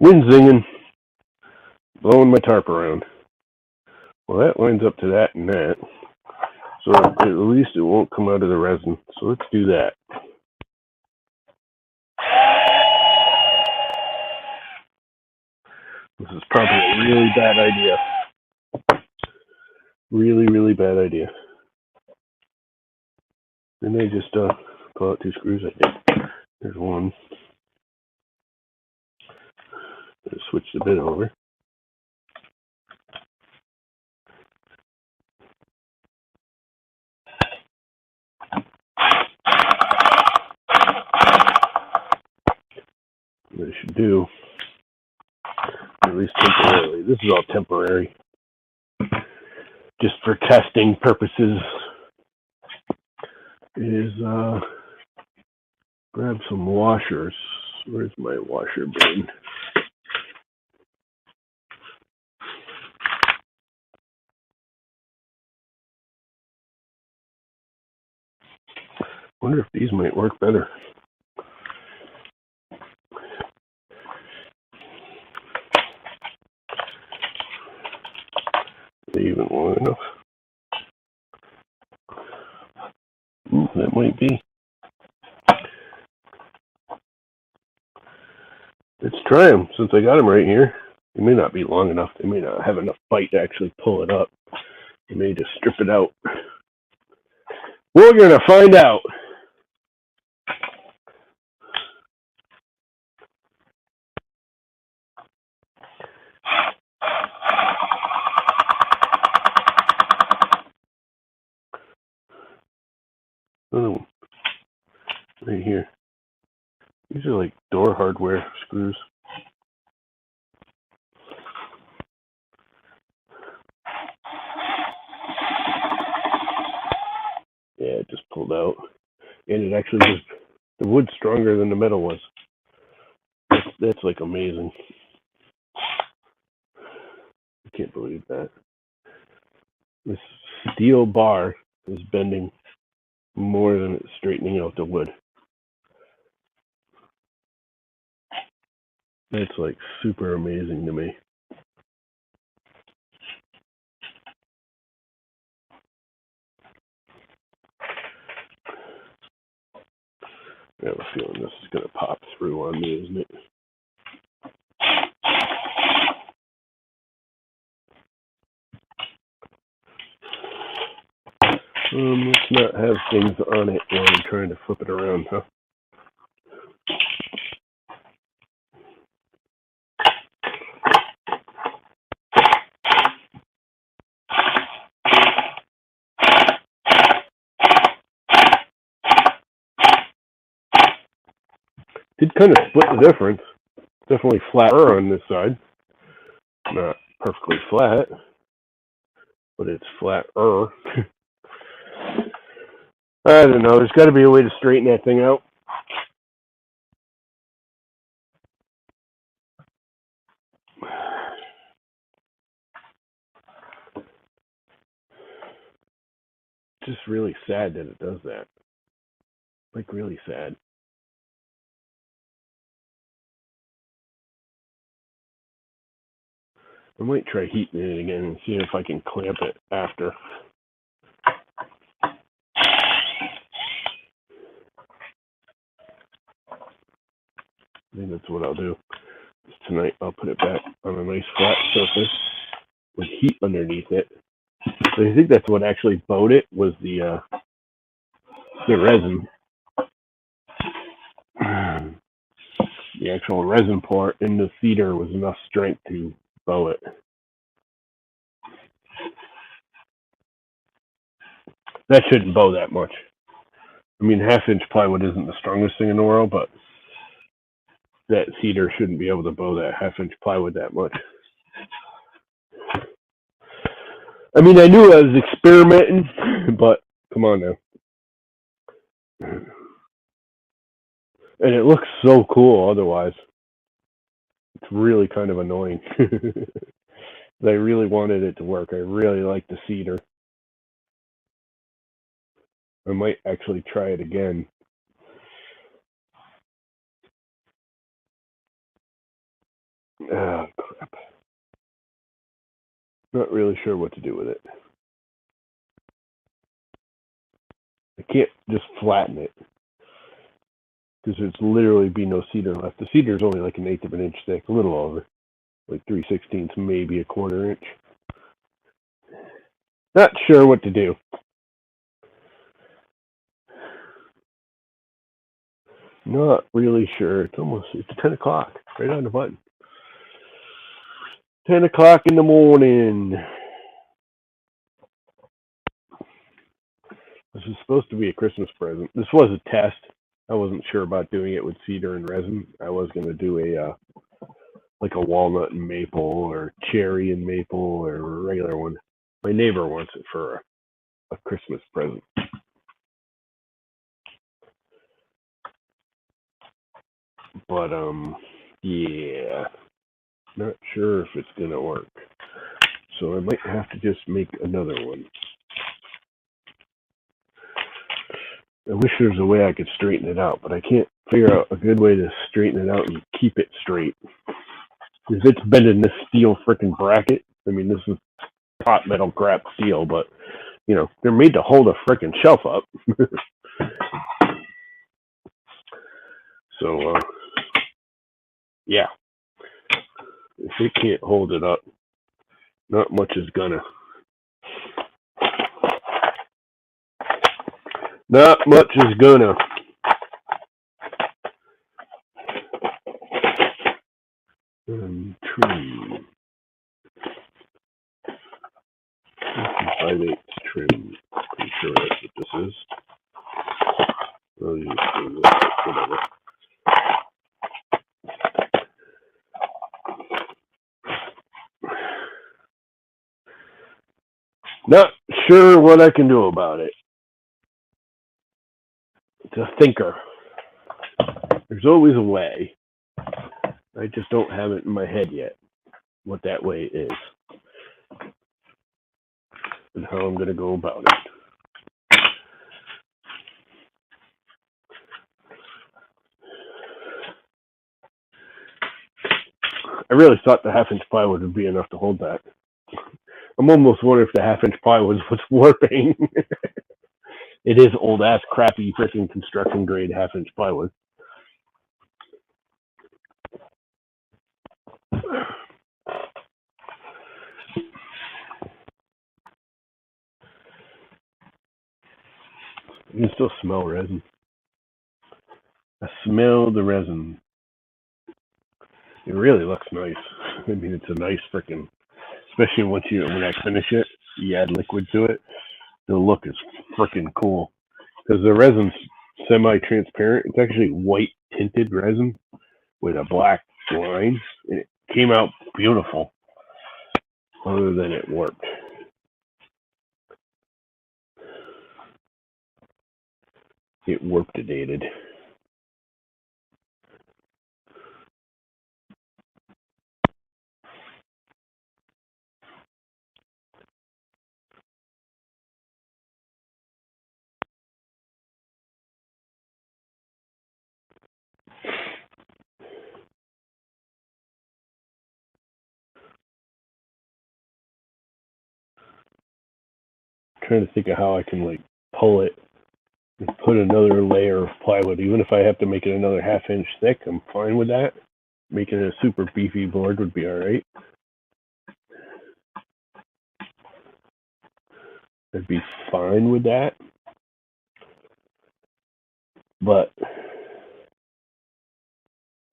Wind zinging. Blowing my tarp around. Well, that lines up to that and that. So at least it won't come out of the resin. So let's do that. This is probably a really bad idea. Really, really bad idea. Didn't I just pull out 2 screws? I did. There's one. Just switch the bit over. What I should do, at least temporarily, this is all temporary, just for testing purposes, is grab some washers. Where's my washer bin? Wonder if these might work better. Are they even long enough? That might be. Let's try them, since I got them right here. They may not be long enough. They may not have enough bite to actually pull it up. They may just strip it out. We're going to find out. Another one. Right here. These are like door hardware screws. Yeah, it just pulled out. And it actually was, the wood's stronger than the metal was. That's like amazing. I can't believe that. This steel bar is bending more than it's straightening out the wood. That's like super amazing to me. I have a feeling this is going to pop through on me, isn't it? Let's not have things on it while I'm trying to flip it around, huh? Did kind of split the difference. Definitely flatter on this side. Not perfectly flat, but it's flatter. I don't know. There's got to be a way to straighten that thing out. It's just really sad that it does that. Like, really sad. I might try heating it again and see if I can clamp it after. I think that's what I'll do. Tonight I'll put it back on a nice flat surface with heat underneath it. So I think that's what actually bowed it was the resin. The actual resin part in the cedar was enough strength to bow it. That shouldn't bow that much. I mean, 1/2-inch plywood isn't the strongest thing in the world, but that cedar shouldn't be able to bow that 1/2-inch plywood that much. I mean, I knew I was experimenting, but come on now. And it looks so cool otherwise. It's really kind of annoying. I really wanted it to work. I really like the cedar. I might actually try it again. Ah, crap. Not really sure what to do with it. I can't just flatten it because there's literally be no cedar left. The cedar is only like 1/8 of an inch thick, a little over, like 3/16, maybe 1/4 inch. Not sure what to do. Not really sure. It's 10 o'clock, right on the button. 10 o'clock in the morning. This is supposed to be a Christmas present. This was a test. I wasn't sure about doing it with cedar and resin. I was going to do like a walnut and maple or cherry and maple or a regular one. My neighbor wants it for a Christmas present. But yeah, not sure if it's gonna work. So I might have to just make another one. I wish there was a way I could straighten it out, but I can't figure out a good way to straighten it out and keep it straight. If it's bending this steel freaking bracket, I mean, this is hot metal crap steel, but you know, they're made to hold a freaking shelf up. So, yeah, if it can't hold it up, not much is gonna. Not much is gonna. Trim. 5/8 trim. Pretty sure that's what this is. I'll use whatever. Not sure what I can do about it. It's a thinker. There's always a way. I just don't have it in my head yet what that way is and how I'm going to go about it. I really thought the 1/2-inch plywood would be enough to hold that. I'm almost wondering if the 1/2-inch plywood was warping. It is old ass crappy freaking construction grade 1/2-inch plywood. You can still smell resin. I smell the resin. It really looks nice. I mean, it's a nice freaking, especially when I finish it, you add liquid to it. The look is freaking cool because the resin's semi-transparent. It's actually white tinted resin with a black line, and it came out beautiful. Other than it worked. get warp-dated. Trying to think of how I can like pull it and put another layer of plywood. Even if I have to make it another half-inch thick, I'm fine with that. Making it a super beefy board would be all right. I'd be fine with that. But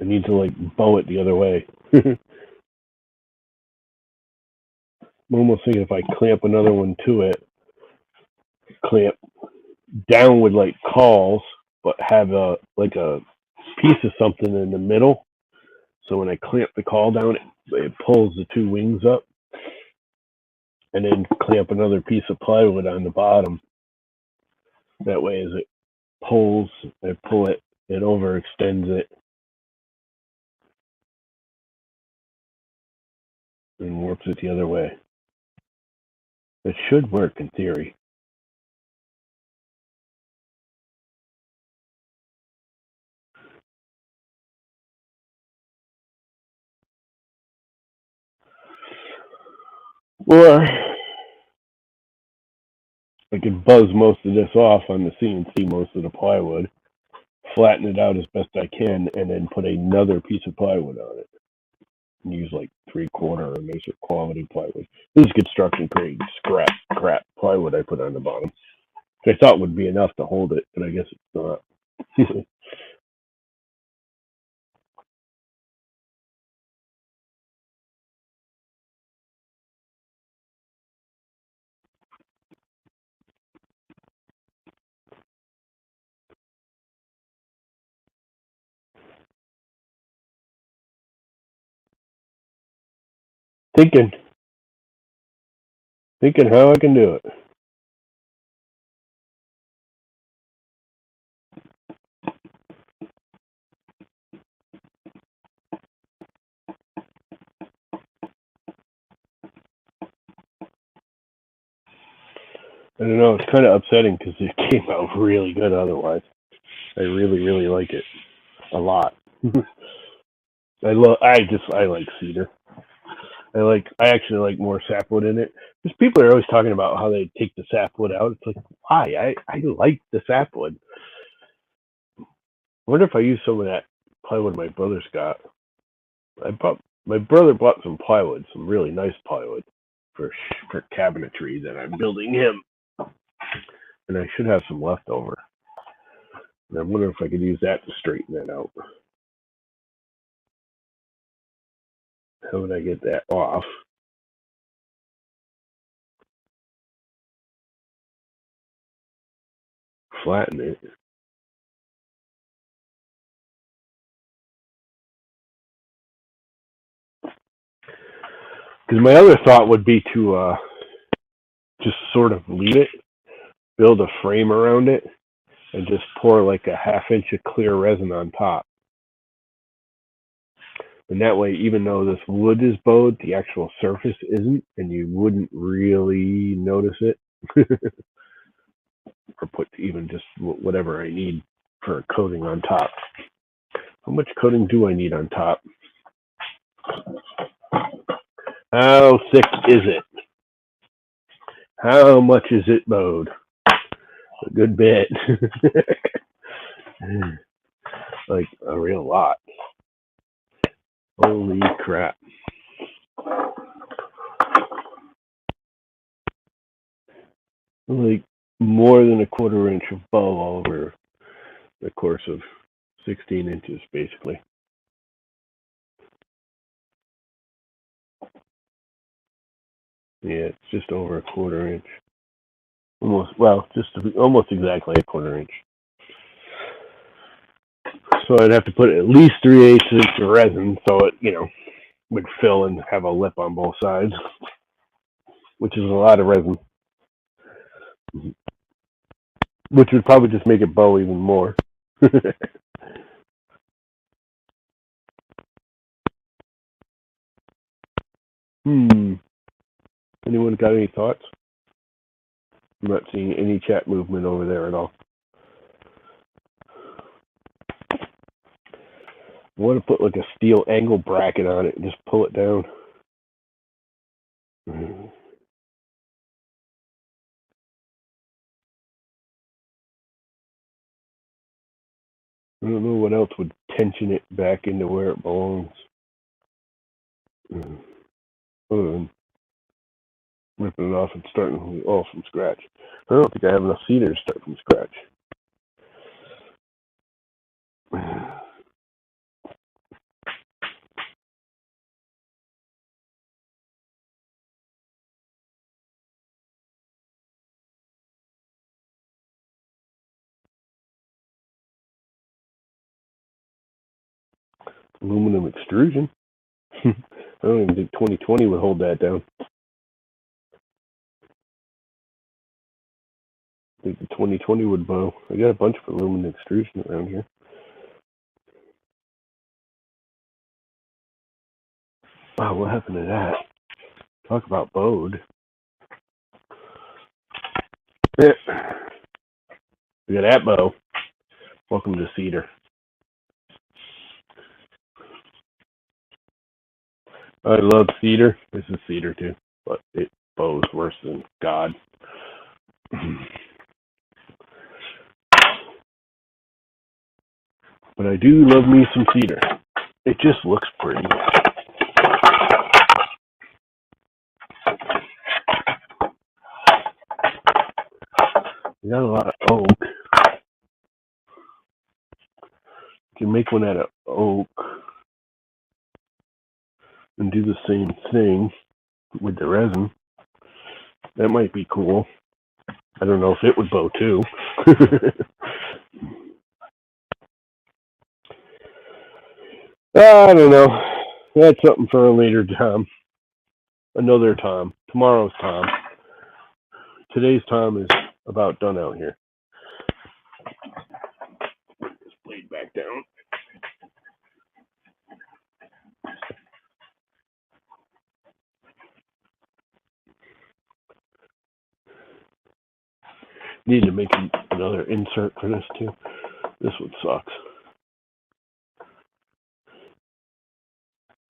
I need to like bow it the other way. I'm almost thinking if I clamp another one to it, clamp down with like cawls, but have a like a piece of something in the middle. So when I clamp the cawl down, it pulls the two wings up, and then clamp another piece of plywood on the bottom. That way, as it pulls, I pull it, it overextends it, and warps it the other way. It should work in theory. Or I could buzz most of this off on the CNC, most of the plywood, flatten it out as best I can, and then put another piece of plywood on it. And use like 3/4 or nicer quality plywood. This is construction grade crap plywood I put on the bottom. Which I thought would be enough to hold it, but I guess it's not. Thinking how I can do it. I don't know. It's kind of upsetting because it came out really good. Otherwise, I really like it a lot. I like cedar. I actually like more sapwood in it. Because people are always talking about how they take the sapwood out. It's like, why? I like the sapwood. I wonder if I use some of that plywood my brother's got. My brother bought some plywood, some really nice plywood for cabinetry that I'm building him, and I should have some left over. And I wonder if I could use that to straighten that out. How would I get that off? Flatten it. Because my other thought would be to just sort of leave it, build a frame around it, and just pour like a half-inch of clear resin on top. And that way, even though this wood is bowed, the actual surface isn't, and you wouldn't really notice it. Or put even just whatever I need for a coating on top. How much coating do I need on top? How thick is it? How much is it bowed? A good bit. Like a real lot. Holy crap. Like more than a 1/4 inch of bow over the course of 16 inches, basically. Yeah, it's just over a 1/4 inch. Almost exactly a 1/4 inch. So I'd have to put at least 3/8 inch of resin, so it, would fill and have a lip on both sides, which is a lot of resin. which would probably just make it bow even more. Anyone got any thoughts? I'm not seeing any chat movement over there at all. I want to put like a steel angle bracket on it and just pull it down. I don't know what else would tension it back into where it belongs. Other than ripping it off and starting all from scratch. I don't think I have enough cedar to start from scratch. Aluminum extrusion. I don't even think 2020 would hold that down. I think the 2020 would bow. I got a bunch of aluminum extrusion around here. Wow, what happened to that? Talk about bowed. Yeah. We got that bow. Welcome to cedar. I love cedar. This is cedar too, but it bows worse than God. But I do love me some cedar. It just looks pretty. We got a lot of oak. You can make one out of oak and do the same thing with the resin. That might be cool. I don't know if it would bow too. I don't know. That's something for a later time. Another time. Tomorrow's time. Today's time is about done out here. Put this blade back down. Need to make another insert for this too. This one sucks.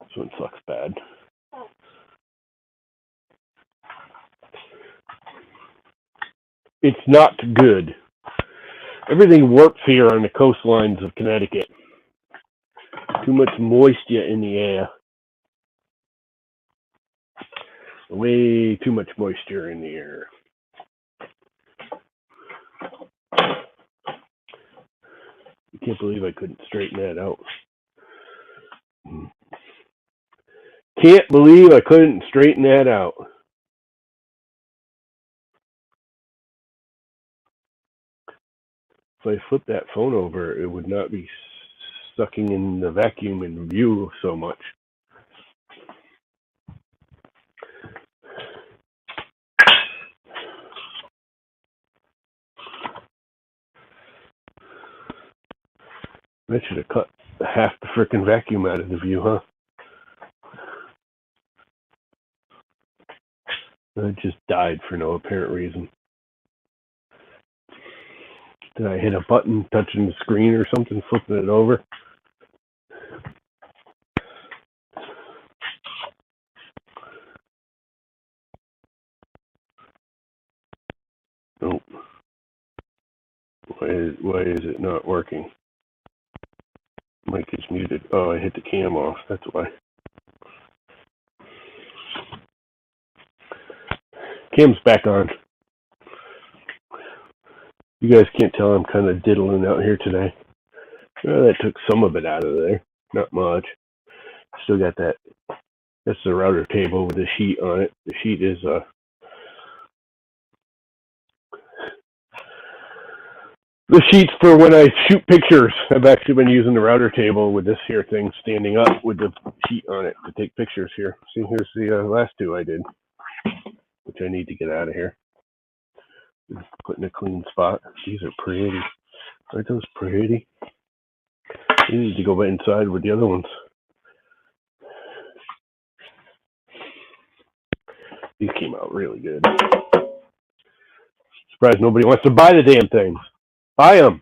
This one sucks bad. It's not good. Everything warps here on the coastlines of Connecticut. Too much moisture in the air. Way too much moisture in the air. I can't believe I couldn't straighten that out. Can't believe I couldn't straighten that out. If I flip that phone over, it would not be sucking in the vacuum in view so much. That should have cut half the frickin' vacuum out of the view, huh? It just died for no apparent reason. Did I hit a button touching the screen or something, flipping it over? Nope. Why is it not working? Mic is muted. Oh, I hit the cam off. That's why. Cam's back on. You guys can't tell I'm kind of diddling out here today. Well, that took some of it out of there. Not much. Still got that. That's the router table with the sheet on it. The sheet is the sheets for when I shoot pictures. I've actually been using the router table with this here thing standing up with the sheet on it to take pictures here. See, here's the last two I did, which I need to get out of here. Put in a clean spot. These are pretty. Aren't those pretty? You need to go inside with the other ones. These came out really good. Surprised nobody wants to buy the damn things. Buy them.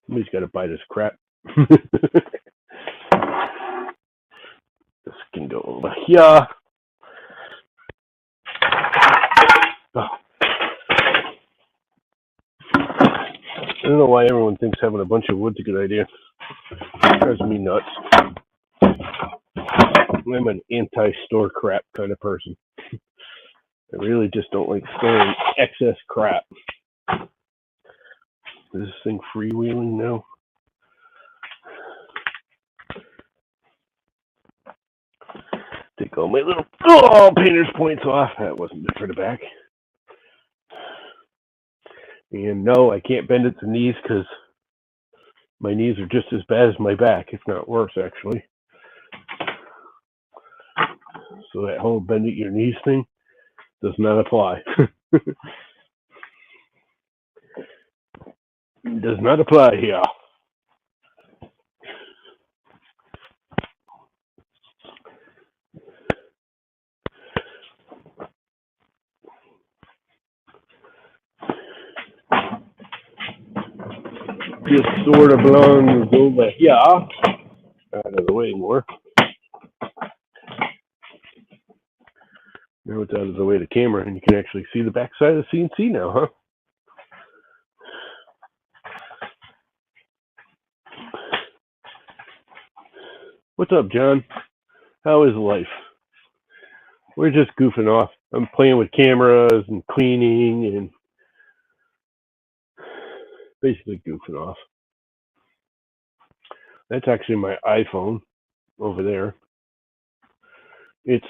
Somebody's got to buy this crap. This can go over here. Oh. I don't know why everyone thinks having a bunch of wood's a good idea. It drives me nuts. I'm an anti-store crap kind of person. I really just don't like storing excess crap. Is this thing freewheeling now? Take all my little painter's points off. That wasn't good for the back. And no, I can't bend at the knees because my knees are just as bad as my back, if not worse, actually. So that whole bend at your knees thing does not apply. Does not apply here. This sort of belongs over here. Out of the way more. Now it's out of the way of the camera, and you can actually see the backside of the CNC now, huh? What's up, John? How is life? We're just goofing off. I'm playing with cameras and cleaning and basically goofing off. That's actually my iPhone over there. It's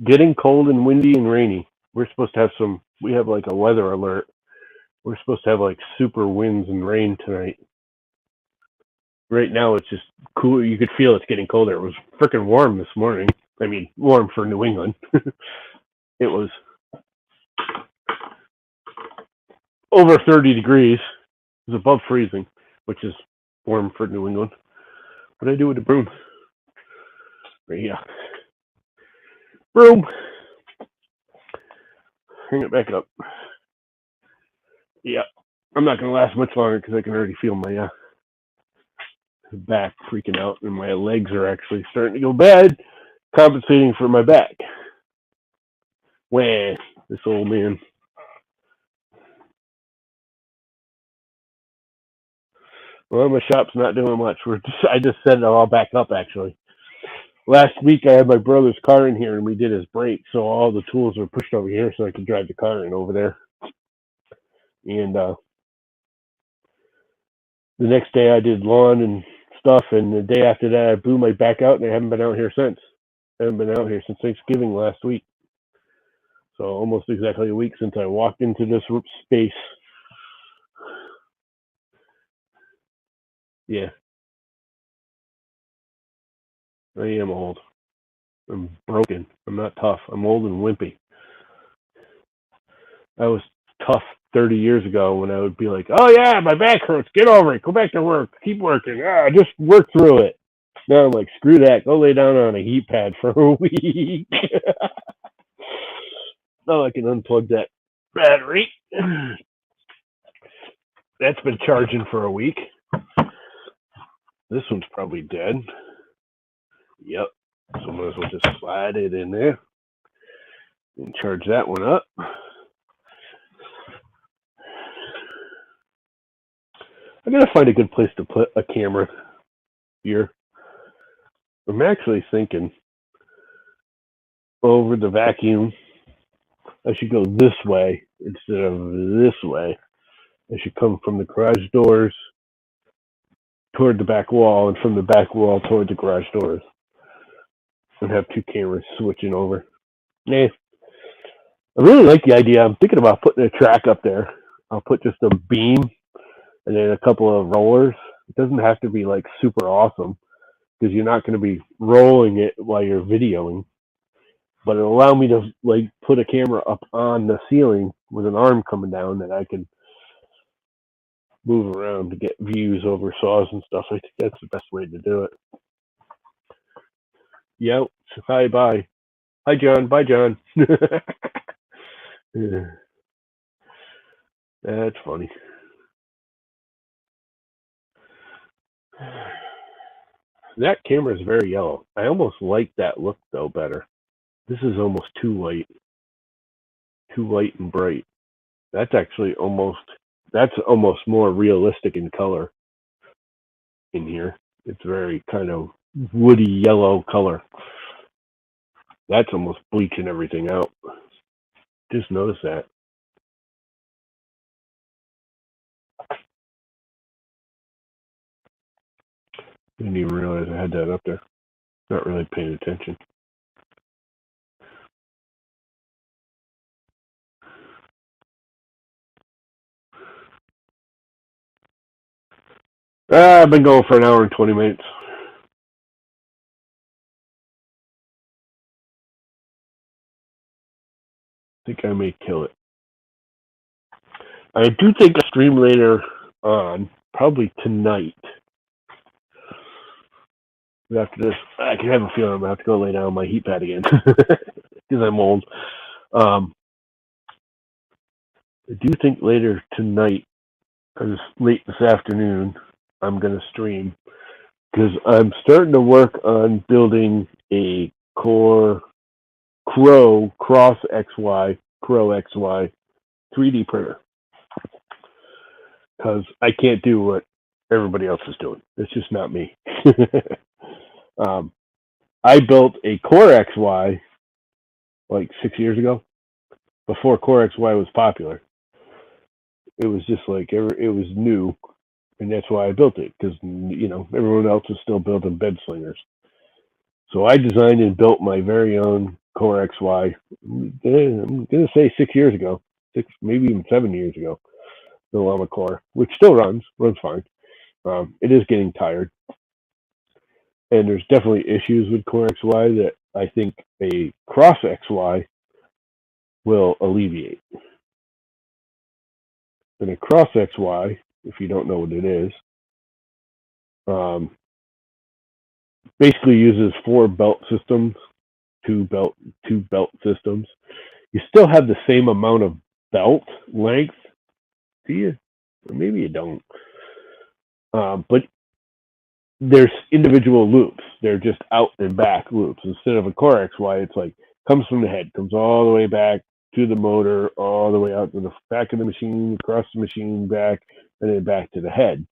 getting cold and windy and rainy. We're supposed to have we have like a weather alert. We're supposed to have like super winds and rain tonight. Right now it's just cool. You could feel it's getting colder. It was freaking warm this morning. I mean, warm for New England. It was over 30 degrees. It was above freezing, which is warm for New England. What do I do with the broom? Right here. Broom. Hang it back up. Yeah, I'm not going to last much longer because I can already feel my back freaking out, and my legs are actually starting to go bad, compensating for my back. Wah, this old man. Well, my shop's not doing much. I just set it all back up, actually. Last week, I had my brother's car in here, and we did his brakes, so all the tools were pushed over here so I could drive the car in over there. And the next day, I did lawn and stuff, and the day after that, I blew my back out, and I haven't been out here since. I haven't been out here since Thanksgiving last week. So almost exactly a week since I walked into this space. Yeah. I am old. I'm broken. I'm not tough. I'm old and wimpy. I was tough 30 years ago when I would be like, oh yeah, my back hurts. Get over it. Go back to work. Keep working. Just work through it. Now I'm like, screw that. Go lay down on a heat pad for a week. Now I can unplug that battery. That's been charging for a week. This one's probably dead. Yep. So might as well just slide it in there and charge that one up. I gotta find a good place to put a camera here. I'm actually thinking over the vacuum, I should go this way instead of this way. I should come from the garage doors toward the back wall and from the back wall toward the garage doors. And have two cameras switching over. Nah. I really like the idea. I'm thinking about putting a track up there. I'll put just a beam and then a couple of rollers. It doesn't have to be like super awesome because you're not going to be rolling it while you're videoing. but it'll allow me to like put a camera up on the ceiling with an arm coming down that I can move around to get views over saws and stuff. I think that's the best way to do it. Yep. Hi, bye. Hi, John. Bye, John. Yeah, that's funny. That camera is very yellow. I almost like that look though better. This is almost too light and bright. That's actually almost more realistic in color in here. It's very kind of woody yellow color. That's almost bleaching everything out. Just notice that. Didn't even realize I had that up there. Not really paying attention. I've been going for an hour and 20 minutes. I think I may kill it. I do think a stream later on, probably tonight. After this, I can have a feeling I'm going to have to go lay down on my heat pad again because I'm old. I do think later tonight, or late this afternoon, I'm going to stream because I'm starting to work on building a Core Crow Cross XY, Crow XY 3D printer because I can't do what everybody else is doing. It's just not me. I built a Core XY like 6 years ago, before Core XY was popular. It was just like it was new, and that's why I built it because everyone else is still building bed slingers. So I designed and built my very own Core XY. I'm gonna say 6 years ago, maybe even 7 years ago. The Llama Core, which still runs fine. It is getting tired, and there's definitely issues with Core XY that I think a Cross XY will alleviate. And a Cross XY, if you don't know what it is, basically uses 4 belt systems, two belt systems. You still have the same amount of belt length, do you? Or maybe you don't. But there's individual loops. They're just out and back loops. Instead of a Core XY, it's like comes from the head, comes all the way back to the motor, all the way out to the back of the machine, across the machine, back, and then back to the head.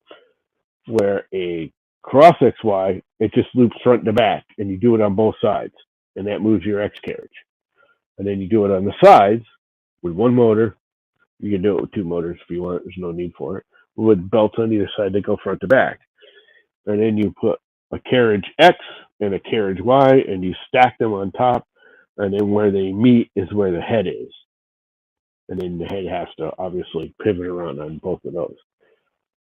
Where a Cross XY, it just loops front to back, and you do it on both sides, and that moves your X carriage. And then you do it on the sides with one motor. You can do it with 2 motors if you want. There's no need for it. With belts on either side that go front to back. And then you put a carriage X and a carriage Y, and you stack them on top, and then where they meet is where the head is. And then the head has to obviously pivot around on both of those.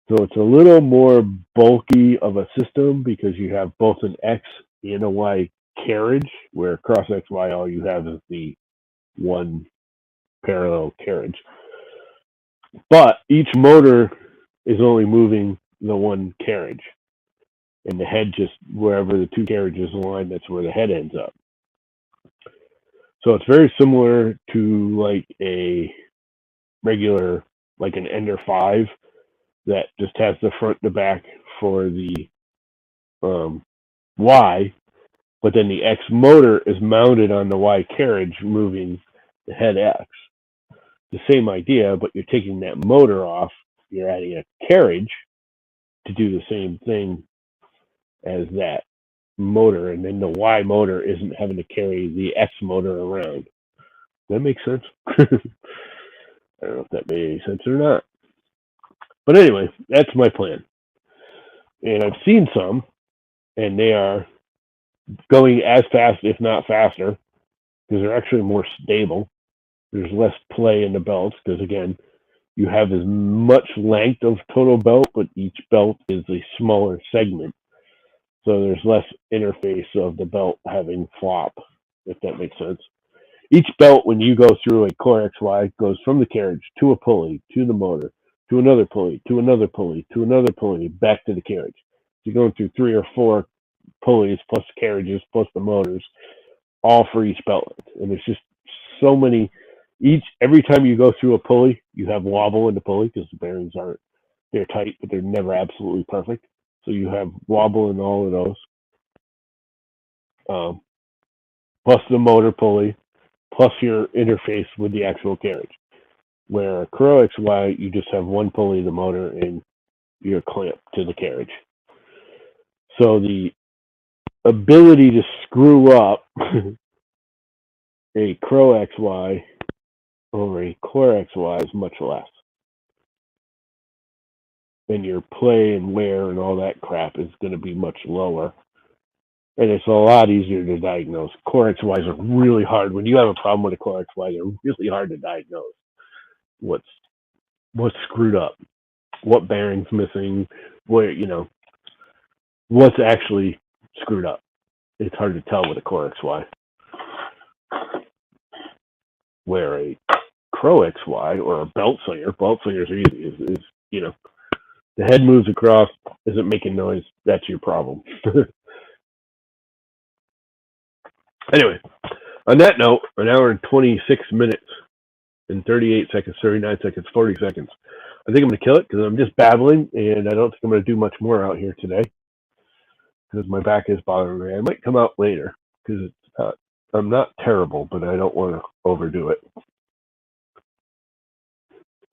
So it's a little more bulky of a system because you have both an X and a Y carriage, where Cross XY, all you have is the one parallel carriage. But each motor is only moving the one carriage. And the head just, wherever the 2 carriages align, that's where the head ends up. So it's very similar to like a regular, like an Ender 5 that just has the front to back for the Y, but then the X motor is mounted on the Y carriage, moving the head X. The same idea, but you're taking that motor off, you're adding a carriage to do the same thing as that motor, and then the Y motor isn't having to carry the X motor around. That makes sense? I don't know if that made any sense or not. But anyway, that's my plan. And I've seen some, and they are going as fast, if not faster, because they're actually more stable. There's less play in the belts, because again, you have as much length of total belt, but each belt is a smaller segment. So there's less interface of the belt having flop, if that makes sense. Each belt, when you go through a Core XY, goes from the carriage to a pulley, to the motor, to another pulley, to another pulley, to another pulley, back to the carriage. So you're going through 3 or 4 pulleys plus carriages plus the motors, all for each belt length. And there's just so many. Every time you go through a pulley, you have wobble in the pulley because the bearings aren't, they're tight, but they're never absolutely perfect. So you have wobble in all of those. Plus the motor pulley, plus your interface with the actual carriage. Where a Kuro XY, you just have one pulley, the motor, and your clamp to the carriage. So the ability to screw up a Kuro XY over a Core XY is much less. And your play and wear and all that crap is going to be much lower. And it's a lot easier to diagnose. Core XYs are really hard. When you have a problem with a Core XY, they're really hard to diagnose. What's screwed up? What bearing's missing? What's actually screwed up? It's hard to tell with a Core XY. Where a Crow XY or a belt slinger's are easy. Is the head moves across, isn't making noise. That's your problem. Anyway, on that note, an hour and 26 minutes and 38 seconds, 39 seconds, 40 seconds. I think I'm going to kill it because I'm just babbling, and I don't think I'm going to do much more out here today because my back is bothering me. I might come out later because I'm not terrible, but I don't want to overdo it.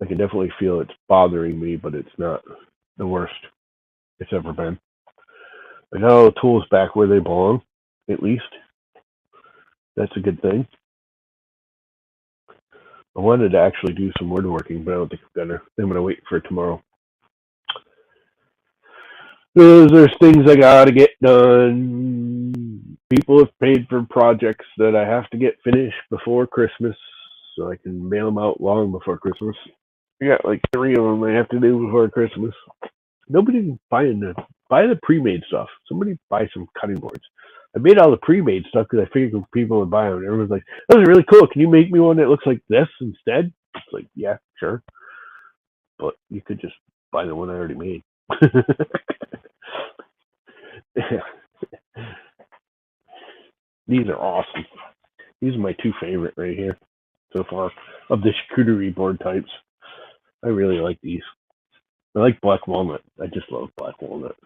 I can definitely feel it's bothering me, but it's not the worst it's ever been. I got all the tools back where they belong, at least. That's a good thing. I wanted to actually do some woodworking, but I don't think I'm gonna. I'm gonna wait for tomorrow. There's things I gotta get done. People have paid for projects that I have to get finished before Christmas, so I can mail them out long before Christmas. I got like 3 of them I have to do before Christmas. Nobody's buy the pre-made stuff. Somebody buy some cutting boards. I made all the pre-made stuff because I figured people would buy them. And everyone's like, "Those are really cool. Can you make me one that looks like this instead?" It's like, yeah, sure. But you could just buy the one I already made. These are awesome. These are my 2 favorite right here so far of the charcuterie board types. I really like these. I like black walnut. I just love black walnut.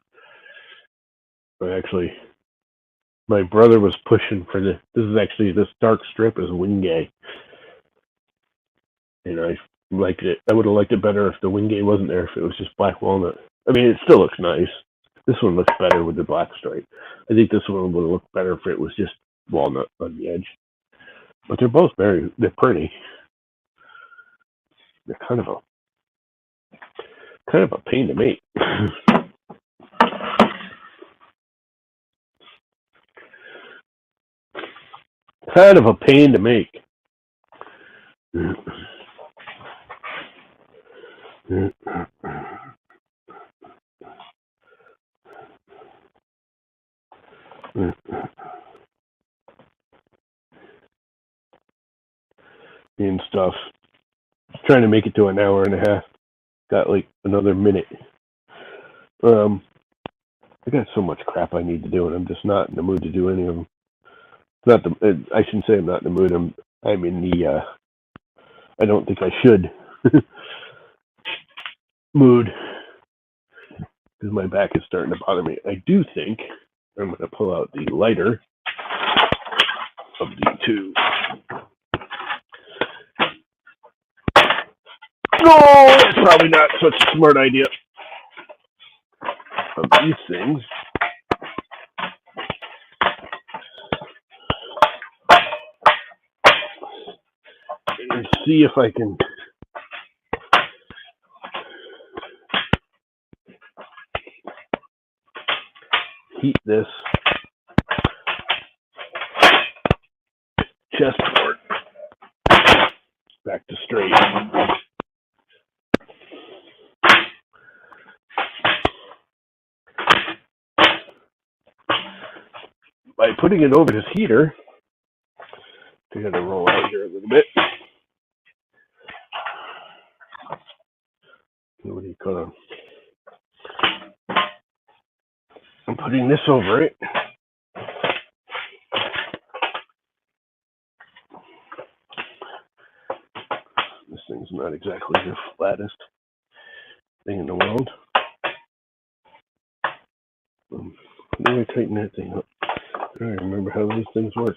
My brother was pushing for this. This dark strip is Wingay. And I liked it. I would have liked it better if the Wingay wasn't there, if it was just black walnut. I mean, it still looks nice. This one looks better with the black stripe. I think this one would have looked better if it was just walnut on the edge. But they're both they're pretty. They're kind of a pain to make. Kind of a pain to make. And stuff. Trying to make it to an hour and a half. Got like another minute. I got so much crap I need to do, and I'm just not in the mood to do any of them. I shouldn't say I'm not in the mood. I'm in the. I don't think I should mood because my back is starting to bother me. I do think I'm going to pull out the lighter of the 2. No, it's probably not such a smart idea. Of these things. And see if I can heat this chessboard back to straight. By putting it over this heater, We got to roll out here a little bit. What do you call it? I'm putting this over it. This thing's not exactly the flattest thing in the world. How do I tighten that thing up? I don't remember how these things work.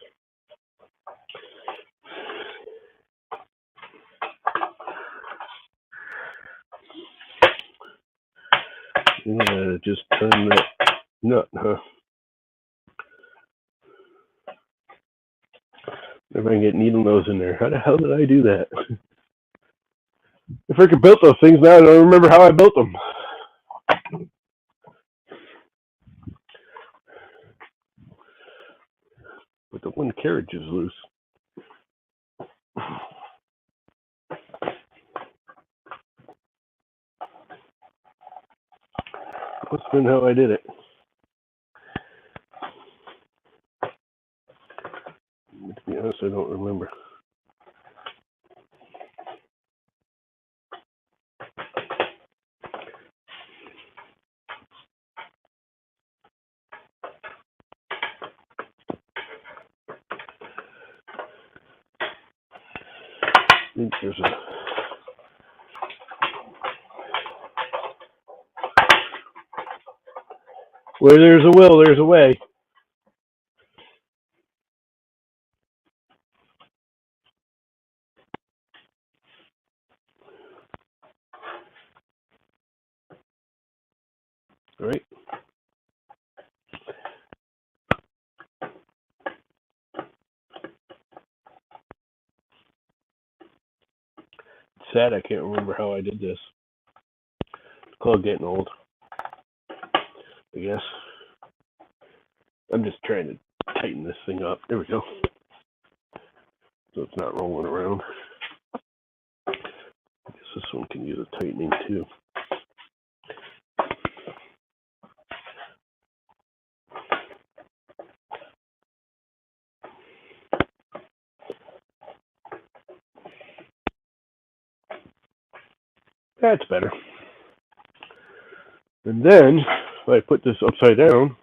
You gotta just turn that nut, huh? If I can get needle nose in there. How the hell did I do that? I freaking built those things now. I don't remember how I built them. But the one carriage is loose. Must have been how I did it. To be honest, I don't remember. I think there's a... Where there's a will, there's a way. All right. It's sad I can't remember how I did this. It's called getting old, I guess. I'm just trying to tighten this thing up. There we go. So it's not rolling around. I guess this one can use a tightening too. That's better. And then, if I put this upside down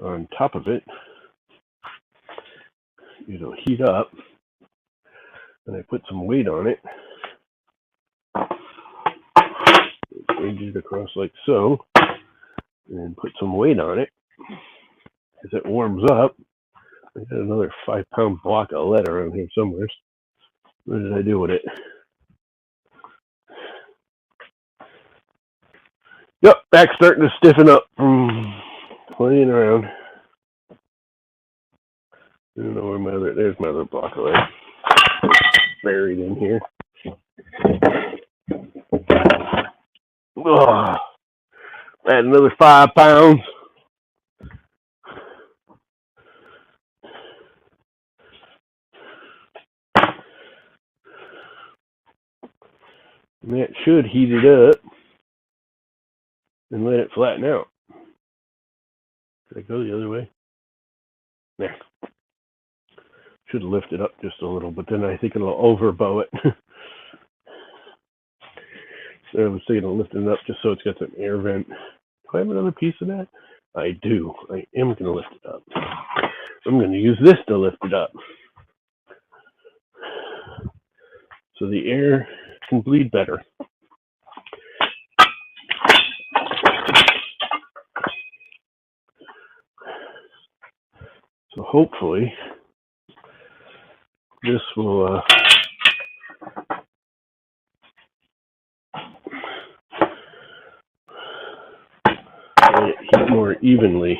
on top of it, it'll heat up. And I put some weight on it. Range it across like so. And put some weight on it. As it warms up, I got another 5-pound block of lead around here somewhere. What did I do with it? Yep, back's starting to stiffen up from playing around. I don't know where my other, there's my other block of lead. Buried in here. Oh, add another 5 pounds. And that should heat it up and let it flatten out. Did I go the other way? There. Should have lifted up just a little, but then I think it'll overbow it. So I was thinking of lifting it up just so it's got some air vent. Do I have another piece of that? I do. I am going to lift it up. I'm going to use this to lift it up. So the air can bleed better. So hopefully this will let it heat more evenly.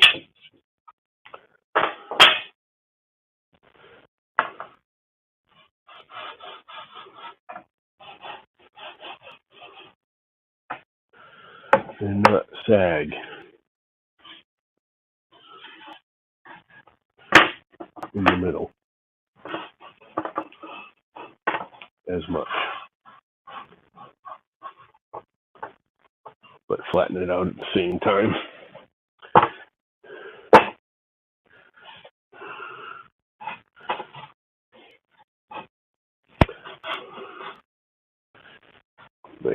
And not sag in the middle as much, but flatten it out at the same time.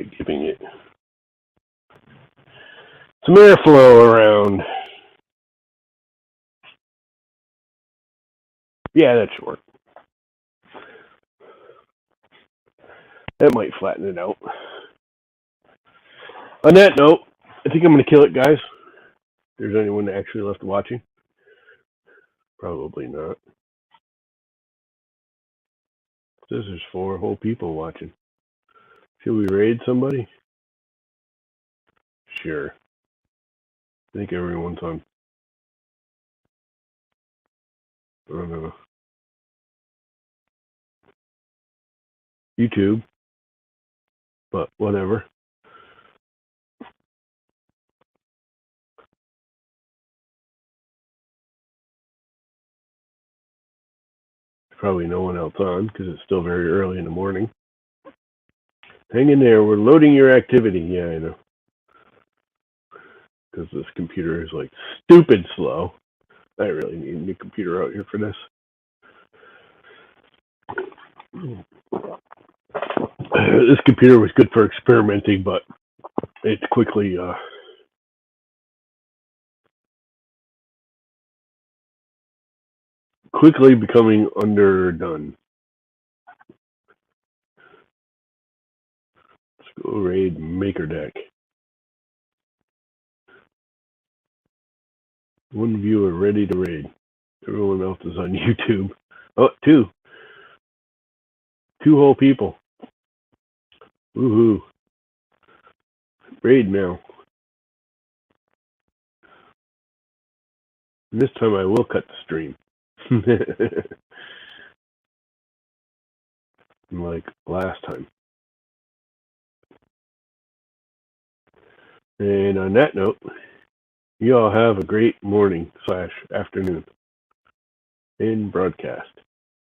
by giving it some airflow around. Yeah, that should work. That might flatten it out. On that note, I think I'm going to kill it, guys. If there's anyone actually left watching. Probably not. This is 4 whole people watching. Should we raid somebody? Sure. I think everyone's on. I don't know. YouTube. But whatever. Probably no one else on because it's still very early in the morning. Hang in there. We're loading your activity. Yeah, I know. Because this computer is like stupid slow. I really need a new computer out here for this. This computer was good for experimenting, but it's quickly becoming underdone. Let's go raid MakerDeck. 1 viewer ready to raid. Everyone else is on YouTube. Oh, 2. 2 whole people. Woohoo. Raid now. And this time I will cut the stream. Like last time. And on that note, you all have a great morning/afternoon in broadcast.